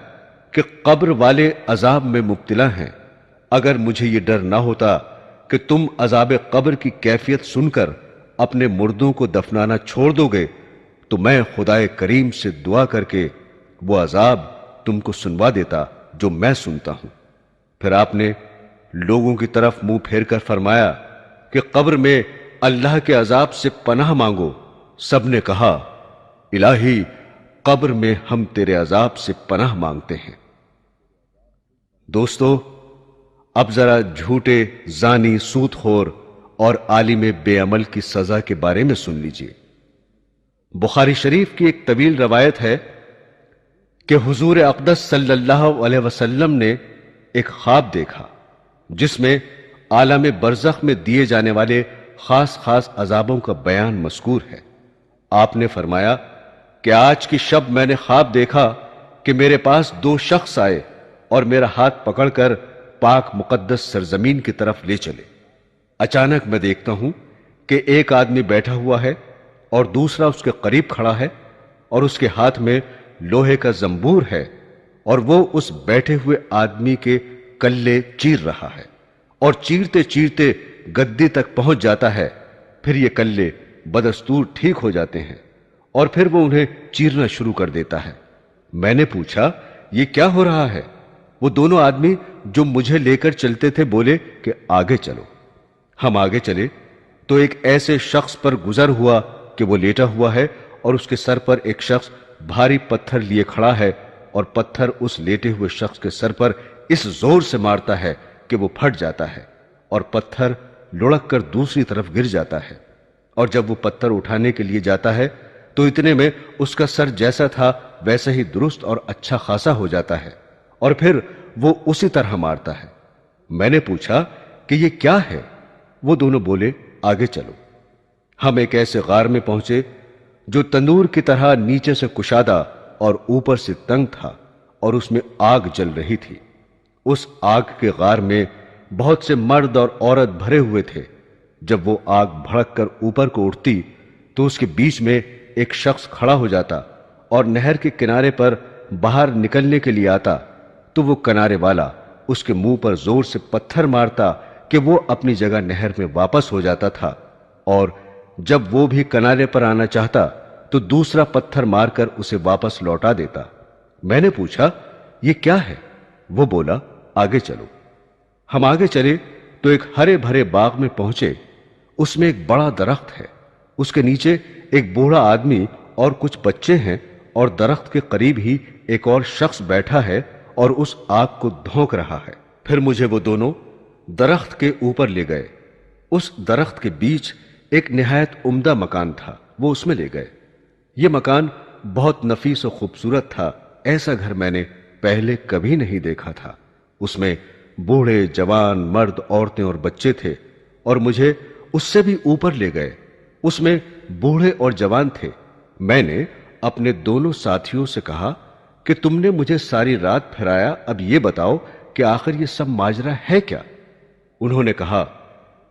کہ قبر والے عذاب میں مبتلا ہیں۔ اگر مجھے یہ ڈر نہ ہوتا کہ تم عذاب قبر کی کیفیت سن کر اپنے مردوں کو دفنانا چھوڑ دو گے تو میں خدائے کریم سے دعا کر کے وہ عذاب تم کو سنوا دیتا جو میں سنتا ہوں۔ پھر آپ نے لوگوں کی طرف منہ پھیر کر فرمایا کہ قبر میں اللہ کے عذاب سے پناہ مانگو۔ سب نے کہا الہی قبر میں ہم تیرے عذاب سے پناہ مانگتے ہیں۔ دوستو، اب ذرا جھوٹے، زانی، سود خور اور عالم بے عمل کی سزا کے بارے میں سن لیجئے۔ بخاری شریف کی ایک طویل روایت ہے کہ حضور اقدس صلی اللہ علیہ وسلم نے ایک خواب دیکھا جس میں عالم برزخ میں دیے جانے والے خاص خاص عذابوں کا بیان مذکور ہے۔ آپ نے فرمایا کہ آج کی شب میں نے خواب دیکھا کہ میرے پاس 2 شخص آئے اور میرا ہاتھ پکڑ کر پاک مقدس سرزمین کی طرف لے چلے۔ اچانک میں دیکھتا ہوں کہ ایک آدمی بیٹھا ہوا ہے اور دوسرا اس کے قریب کھڑا ہے اور اس کے ہاتھ میں لوہے کا زنبور ہے اور وہ اس بیٹھے ہوئے آدمی کے کلے چیر رہا ہے اور چیرتے چیرتے گدی تک پہنچ جاتا ہے۔ پھر یہ کلے بدستور ٹھیک ہو جاتے ہیں اور پھر وہ انہیں چیرنا شروع کر دیتا ہے۔ میں نے پوچھا یہ کیا ہو رہا ہے؟ وہ دونوں آدمی جو مجھے لے کر چلتے تھے بولے کہ آگے چلو۔ ہم آگے چلے تو ایک ایسے شخص پر گزر ہوا کہ وہ لیٹا ہوا ہے اور اس کے سر پر ایک شخص بھاری پتھر لیے کھڑا ہے اور پتھر اس لیٹے ہوئے شخص کے سر پر اس زور سے مارتا ہے کہ وہ پھٹ جاتا ہے اور پتھر لڑک کر دوسری طرف گر جاتا ہے، اور جب وہ پتھر اٹھانے کے لیے جاتا ہے تو اتنے میں اس کا سر جیسا تھا ویسا ہی درست اور اچھا خاصا ہو جاتا ہے اور پھر وہ اسی طرح مارتا ہے۔ میں نے پوچھا کہ یہ کیا ہے؟ وہ دونوں بولے آگے چلو۔ ہم ایک ایسے غار میں پہنچے جو تندور کی طرح نیچے سے کشادہ اور اوپر سے تنگ تھا اور اس میں آگ جل رہی تھی۔ اس آگ کے غار میں بہت سے مرد اور عورت بھرے ہوئے تھے۔ جب وہ آگ بھڑک کر اوپر کو اٹھتی تو اس کے بیچ میں ایک شخص کھڑا ہو جاتا اور نہر کے کنارے پر باہر نکلنے کے لیے آتا تو وہ کنارے والا اس کے منہ پر زور سے پتھر مارتا کہ وہ اپنی جگہ نہر میں واپس ہو جاتا تھا، اور جب وہ بھی کنارے پر آنا چاہتا تو دوسرا پتھر مار کر اسے واپس لوٹا دیتا۔ میں نے پوچھا یہ کیا ہے؟ وہ بولا آگے چلو۔ ہم آگے چلے تو ایک ہرے بھرے باغ میں پہنچے۔ اس میں ایک بڑا درخت ہے، اس کے نیچے ایک بوڑھا آدمی اور کچھ بچے ہیں، اور درخت کے قریب ہی ایک اور شخص بیٹھا ہے اور اس آگ کو دھونک رہا ہے۔ پھر مجھے وہ دونوں درخت کے اوپر لے گئے۔ اس درخت کے بیچ ایک نہایت عمدہ مکان تھا، وہ اس میں لے گئے۔ یہ مکان بہت نفیس و خوبصورت تھا، ایسا گھر میں نے پہلے کبھی نہیں دیکھا تھا۔ اس میں بوڑھے، جوان، مرد، عورتیں اور بچے تھے، اور مجھے اس سے بھی اوپر لے گئے۔ اس میں بوڑھے اور جوان تھے۔ میں نے اپنے دونوں ساتھیوں سے کہا کہ تم نے مجھے ساری رات پھرایا، اب یہ بتاؤ کہ آخر یہ سب ماجرا ہے کیا؟ انہوں نے کہا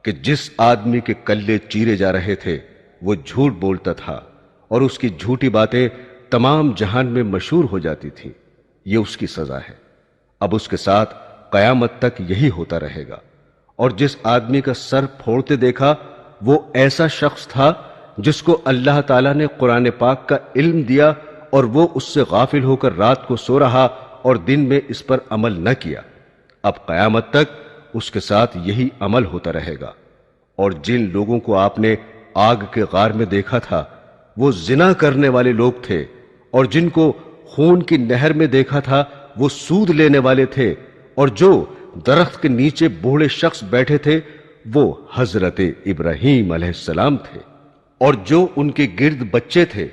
کہ جس آدمی کے کلے چیرے جا رہے تھے وہ جھوٹ بولتا تھا اور اس کی جھوٹی باتیں تمام جہان میں مشہور ہو جاتی تھیں۔ یہ اس کی سزا ہے۔ اب اس کے ساتھ قیامت تک یہی ہوتا رہے گا۔ اور جس آدمی کا سر پھوڑتے دیکھا وہ ایسا شخص تھا جس کو اللہ تعالیٰ نے قرآن پاک کا علم دیا اور وہ اس سے غافل ہو کر رات کو سو رہا اور دن میں اس پر عمل نہ کیا۔ اب قیامت تک اس کے ساتھ یہی عمل ہوتا رہے گا۔ اور جن لوگوں کو آپ نے آگ کے غار میں دیکھا تھا وہ زنا کرنے والے لوگ تھے، اور جن کو خون کی نہر میں دیکھا تھا وہ سود لینے والے تھے، اور جو درخت کے نیچے بوڑھے شخص بیٹھے تھے وہ حضرت ابراہیم علیہ السلام تھے، اور جو ان کے گرد بچے تھے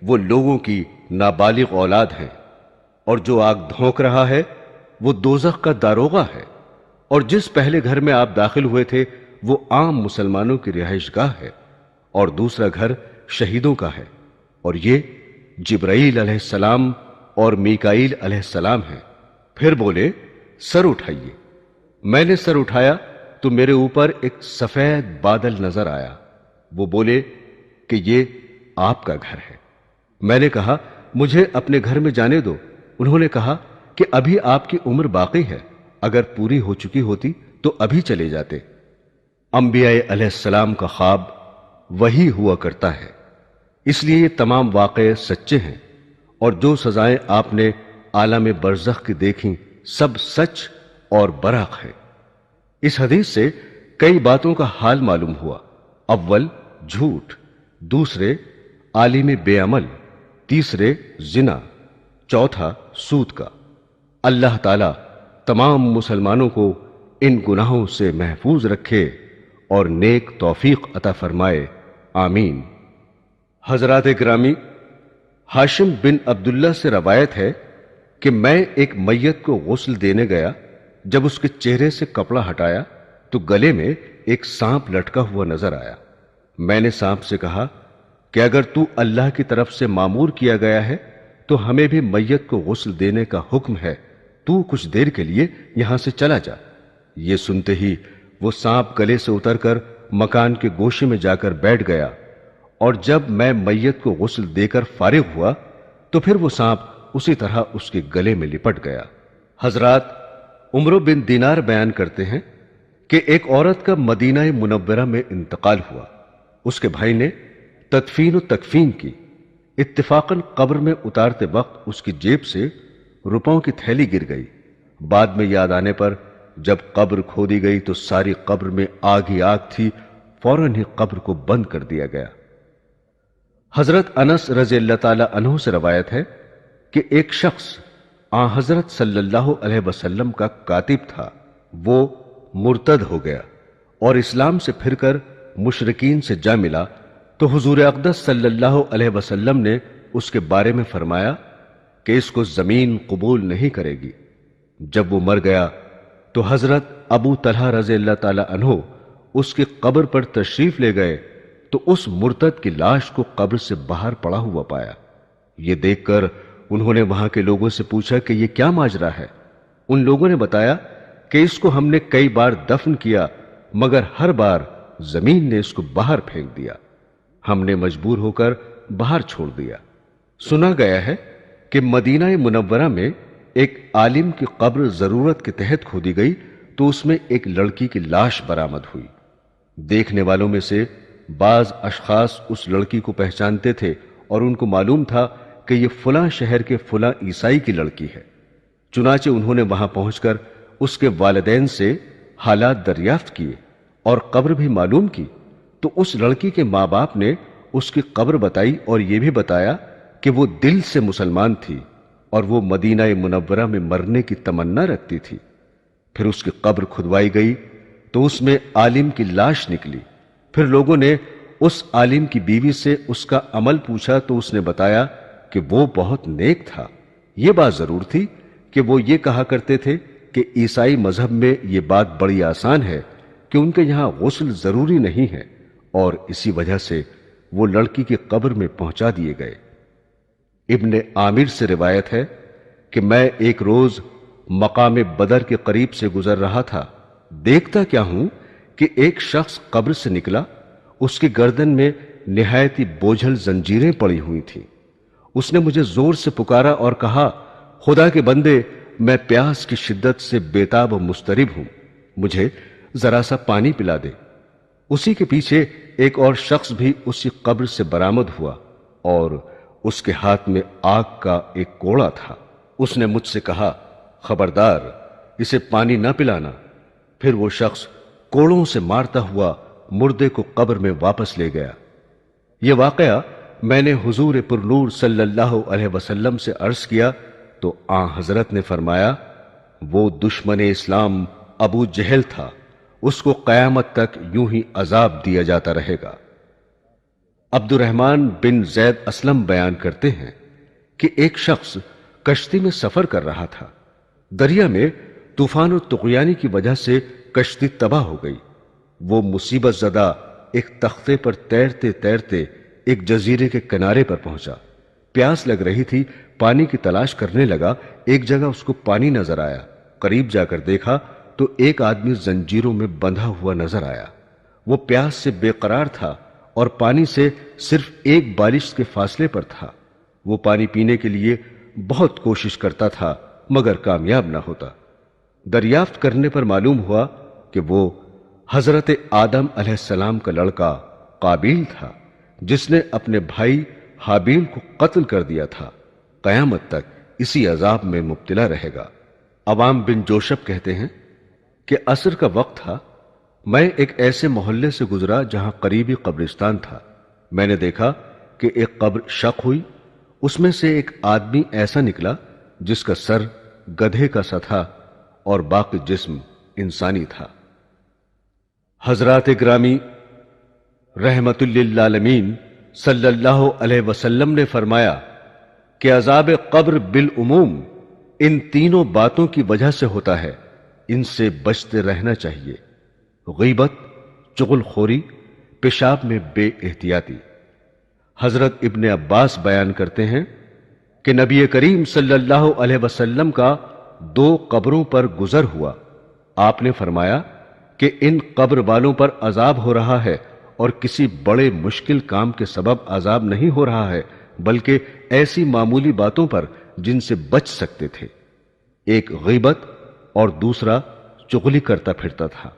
وہ لوگوں کی نابالغ اولاد ہیں، اور جو آگ دھونک رہا ہے وہ دوزخ کا داروغہ ہے، اور جس پہلے گھر میں آپ داخل ہوئے تھے وہ عام مسلمانوں کی رہائش گاہ ہے، اور دوسرا گھر شہیدوں کا ہے، اور یہ جبرائیل علیہ السلام اور میکائیل علیہ السلام ہیں۔ پھر بولے سر اٹھائیے۔ میں نے سر اٹھایا تو میرے اوپر ایک سفید بادل نظر آیا۔ وہ بولے کہ یہ آپ کا گھر ہے۔ میں نے کہا مجھے اپنے گھر میں جانے دو۔ انہوں نے کہا کہ ابھی آپ کی عمر باقی ہے، اگر پوری ہو چکی ہوتی تو ابھی چلے جاتے۔ انبیاء علیہ السلام کا خواب وہی ہوا کرتا ہے، اس لیے یہ تمام واقعے سچے ہیں، اور جو سزائیں آپ نے عالم برزخ کی دیکھیں سب سچ اور برحق ہے۔ اس حدیث سے کئی باتوں کا حال معلوم ہوا۔ اول جھوٹ، دوسرے عالم بے عمل، تیسرے زنا، چوتھا سود کا۔ اللہ تعالی تمام مسلمانوں کو ان گناہوں سے محفوظ رکھے اور نیک توفیق عطا فرمائے، آمین۔ حضرات گرامی، ہاشم بن عبداللہ سے روایت ہے کہ میں ایک میت کو غسل دینے گیا۔ جب اس کے چہرے سے کپڑا ہٹایا تو گلے میں ایک سانپ لٹکا ہوا نظر آیا۔ میں نے سانپ سے کہا کہ اگر تو اللہ کی طرف سے مامور کیا گیا ہے تو ہمیں بھی میت کو غسل دینے کا حکم ہے، تو کچھ دیر کے لیے یہاں سے چلا جا۔ یہ سنتے ہی وہ سانپ گلے سے اتر کر مکان کے گوشے میں جا کر بیٹھ گیا، اور جب میں میت کو غسل دے کر فارغ ہوا تو پھر وہ سانپ اسی طرح اس کے گلے میں لپٹ گیا۔ حضرات عمرو بن دینار بیان کرتے ہیں کہ ایک عورت کا مدینہ منورہ میں انتقال ہوا۔ اس کے بھائی نے تدفین و تکفین کی۔ اتفاقاً قبر میں اتارتے وقت اس کی جیب سے روپوں کی تھیلی گر گئی۔ بعد میں یاد آنے پر جب قبر کھودی گئی تو ساری قبر میں آگ ہی آگ تھی، فوراً ہی قبر کو بند کر دیا گیا۔ حضرت انس رضی اللہ تعالی عنہ سے روایت ہے کہ ایک شخص آن حضرت صلی اللہ علیہ وسلم کا کاتب تھا۔ وہ مرتد ہو گیا اور اسلام سے پھر کر مشرکین سے جا ملا تو حضور اقدس صلی اللہ علیہ وسلم نے اس کے بارے میں فرمایا کہ اس کو زمین قبول نہیں کرے گی۔ جب وہ مر گیا تو حضرت ابو طلحہ رضی اللہ تعالی عنہ اس کی قبر پر تشریف لے گئے تو اس مرتد کی لاش کو قبر سے باہر پڑا ہوا پایا۔ یہ دیکھ کر انہوں نے وہاں کے لوگوں سے پوچھا کہ یہ کیا ماجرا ہے؟ ان لوگوں نے بتایا کہ اس کو ہم نے کئی بار دفن کیا مگر ہر بار زمین نے اس کو باہر پھینک دیا، ہم نے مجبور ہو کر باہر چھوڑ دیا۔ سنا گیا ہے کہ مدینہ منورہ میں ایک عالم کی قبر ضرورت کے تحت کھودی گئی تو اس میں ایک لڑکی کی لاش برآمد ہوئی۔ دیکھنے والوں میں سے بعض اشخاص اس لڑکی کو پہچانتے تھے اور ان کو معلوم تھا کہ یہ فلاں شہر کے فلاں عیسائی کی لڑکی ہے۔ چنانچہ انہوں نے وہاں پہنچ کر اس کے والدین سے حالات دریافت کیے اور قبر بھی معلوم کی تو اس لڑکی کے ماں باپ نے اس کی قبر بتائی اور یہ بھی بتایا کہ وہ دل سے مسلمان تھی اور وہ مدینہ منورہ میں مرنے کی تمنا رکھتی تھی۔ پھر اس کی قبر کھدوائی گئی تو اس میں عالم کی لاش نکلی۔ پھر لوگوں نے اس عالم کی بیوی سے اس کا عمل پوچھا تو اس نے بتایا کہ وہ بہت نیک تھا۔ یہ بات ضرور تھی کہ وہ یہ کہا کرتے تھے کہ عیسائی مذہب میں یہ بات بڑی آسان ہے کہ ان کے یہاں غسل ضروری نہیں ہے، اور اسی وجہ سے وہ لڑکی کی قبر میں پہنچا دیے گئے۔ ابن عامر سے روایت ہے کہ میں ایک روز مقام بدر کے قریب سے گزر رہا تھا، دیکھتا کیا ہوں کہ ایک شخص قبر سے نکلا، اس کی گردن میں نہایت ہی بوجھل زنجیریں پڑی ہوئی تھیں۔ اس نے مجھے زور سے پکارا اور کہا، خدا کے بندے، میں پیاس کی شدت سے بیتاب و مضطرب ہوں، مجھے ذرا سا پانی پلا دے۔ اسی کے پیچھے ایک اور شخص بھی اسی قبر سے برآمد ہوا اور اس کے ہاتھ میں آگ کا ایک کوڑا تھا۔ اس نے مجھ سے کہا، خبردار، اسے پانی نہ پلانا۔ پھر وہ شخص کوڑوں سے مارتا ہوا مردے کو قبر میں واپس لے گیا۔ یہ واقعہ میں نے حضور پر نور صلی اللہ علیہ وسلم سے عرض کیا تو آن حضرت نے فرمایا، وہ دشمن اسلام ابو جہل تھا، اس کو قیامت تک یوں ہی عذاب دیا جاتا رہے گا۔ عبد الرحمن بن زید اسلم بیان کرتے ہیں کہ ایک شخص کشتی میں سفر کر رہا تھا۔ دریا میں طوفان و طغیانی کی وجہ سے کشتی تباہ ہو گئی۔ وہ مصیبت زدہ ایک تختے پر تیرتے تیرتے ایک جزیرے کے کنارے پر پہنچا۔ پیاس لگ رہی تھی، پانی کی تلاش کرنے لگا۔ ایک جگہ اس کو پانی نظر آیا۔ قریب جا کر دیکھا تو ایک آدمی زنجیروں میں بندھا ہوا نظر آیا۔ وہ پیاس سے بے قرار تھا اور پانی سے صرف ایک بالش کے فاصلے پر تھا۔ وہ پانی پینے کے لیے بہت کوشش کرتا تھا مگر کامیاب نہ ہوتا۔ دریافت کرنے پر معلوم ہوا کہ وہ حضرت آدم علیہ السلام کا لڑکا قابیل تھا، جس نے اپنے بھائی حابیل کو قتل کر دیا تھا۔ قیامت تک اسی عذاب میں مبتلا رہے گا۔ عوام بن جوشب کہتے ہیں کہ عصر کا وقت تھا، میں ایک ایسے محلے سے گزرا جہاں قریبی قبرستان تھا۔ میں نے دیکھا کہ ایک قبر شق ہوئی، اس میں سے ایک آدمی ایسا نکلا جس کا سر گدھے کا سا تھا اور باقی جسم انسانی تھا۔ حضرات گرامی، رحمت للعالمین صلی اللہ علیہ وسلم نے فرمایا کہ عذاب قبر بالعموم ان تینوں باتوں کی وجہ سے ہوتا ہے، ان سے بچتے رہنا چاہیے: غیبت، چغل خوری، پیشاب میں بے احتیاطی۔ حضرت ابن عباس بیان کرتے ہیں کہ نبی کریم صلی اللہ علیہ وسلم کا 2 قبروں پر گزر ہوا۔ آپ نے فرمایا کہ ان قبر والوں پر عذاب ہو رہا ہے، اور کسی بڑے مشکل کام کے سبب عذاب نہیں ہو رہا ہے، بلکہ ایسی معمولی باتوں پر جن سے بچ سکتے تھے۔ ایک غیبت اور دوسرا چغلی کرتا پھرتا تھا۔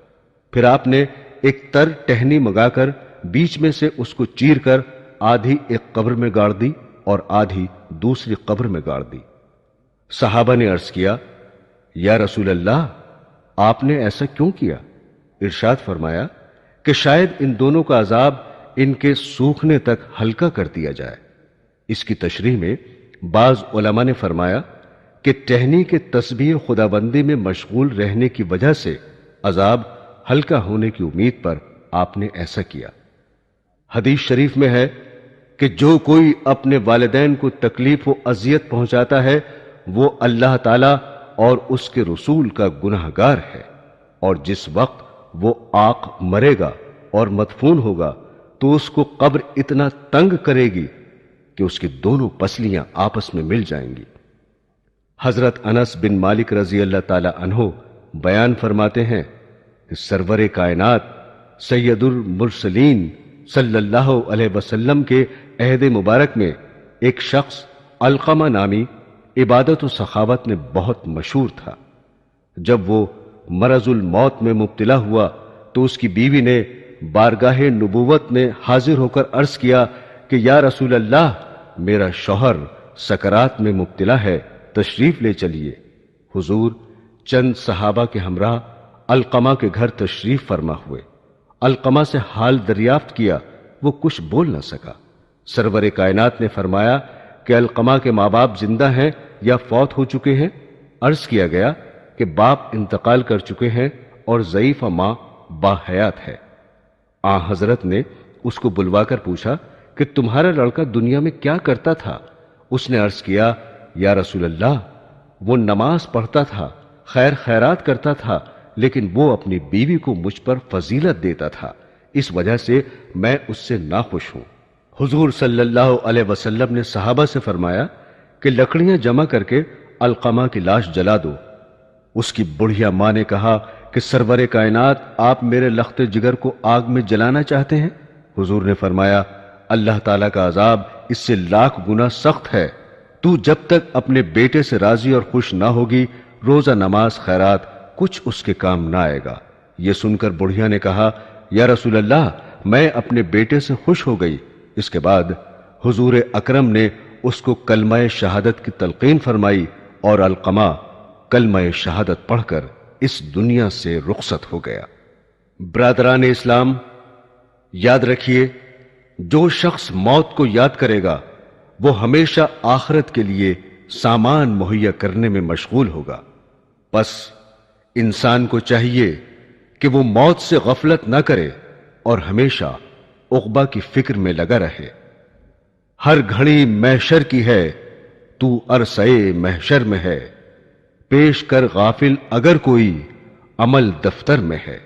پھر آپ نے ایک تر ٹہنی منگا کر بیچ میں سے اس کو چیر کر آدھی ایک قبر میں گاڑ دی اور آدھی دوسری قبر میں گاڑ دی۔ صحابہ نے عرض کیا: یا رسول اللہ، آپ نے ایسا کیوں کیا؟ ارشاد فرمایا کہ شاید ان دونوں کا عذاب ان کے سوکھنے تک ہلکا کر دیا جائے۔ اس کی تشریح میں بعض علماء نے فرمایا کہ ٹہنی کے تسبیح خداوندی میں مشغول رہنے کی وجہ سے عذاب ہلکا ہونے کی امید پر آپ نے ایسا کیا۔ حدیث شریف میں ہے کہ جو کوئی اپنے والدین کو تکلیف و اذیت پہنچاتا ہے وہ اللہ تعالی اور اس کے رسول کا گنہگار ہے، اور جس وقت وہ آق مرے گا اور مدفون ہوگا تو اس کو قبر اتنا تنگ کرے گی کہ اس کی دونوں پسلیاں آپس میں مل جائیں گی۔ حضرت انس بن مالک رضی اللہ تعالی عنہ بیان فرماتے ہیں کہ سرور کائنات سید المرسلین صلی اللہ علیہ وسلم کے عہد مبارک میں ایک شخص علقمہ نامی عبادت و سخاوت میں بہت مشہور تھا۔ جب وہ مرض الموت میں مبتلا ہوا تو اس کی بیوی نے بارگاہ نبوت میں حاضر ہو کر عرض کیا کہ یا رسول اللہ، میرا شوہر سکرات میں مبتلا ہے، تشریف لے چلیے۔ حضور چند صحابہ کے ہمراہ علقمہ کے گھر تشریف فرما ہوئے۔ علقمہ سے حال دریافت کیا، وہ کچھ بول نہ سکا۔ سرور کائنات نے فرمایا کہ علقمہ کے ماں باپ زندہ ہیں یا فوت ہو چکے ہیں؟ عرض کیا گیا کہ باپ انتقال کر چکے ہیں اور ضعیفہ ماں باحیات ہے۔ حضرت نے اس کو بلوا کر پوچھا کہ تمہارا لڑکا دنیا میں کیا کرتا تھا؟ اس نے عرض کیا: یا رسول اللہ، وہ نماز پڑھتا تھا، خیر خیرات کرتا تھا، لیکن وہ اپنی بیوی کو مجھ پر فضیلت دیتا تھا، اس وجہ سے میں اس سے ناخوش ہوں۔ حضور صلی اللہ علیہ وسلم نے صحابہ سے فرمایا کہ لکڑیاں جمع کر کے علقمہ کی لاش جلا دو۔ اس کی بڑھیا ماں نے کہا کہ سرور کائنات، آپ میرے لخت جگر کو آگ میں جلانا چاہتے ہیں؟ حضور نے فرمایا: اللہ تعالیٰ کا عذاب اس سے 1,00,000 گنا سخت ہے۔ تو جب تک اپنے بیٹے سے راضی اور خوش نہ ہوگی، روزہ نماز خیرات کچھ اس کے کام نہ آئے گا۔ یہ سن کر بڑھیا نے کہا: یا رسول اللہ، میں اپنے بیٹے سے خوش ہو گئی۔ اس کے بعد حضور اکرم نے اس کو کلمہ شہادت کی تلقین فرمائی اور علقمہ کلمہ شہادت پڑھ کر اس دنیا سے رخصت ہو گیا۔ برادران اسلام، یاد رکھیے، جو شخص موت کو یاد کرے گا وہ ہمیشہ آخرت کے لیے سامان مہیا کرنے میں مشغول ہوگا۔ پس انسان کو چاہیے کہ وہ موت سے غفلت نہ کرے اور ہمیشہ عقبہ کی فکر میں لگا رہے۔ ہر گھڑی محشر کی ہے، تو عرصے محشر میں ہے، پیش کر غافل اگر کوئی عمل دفتر میں ہے۔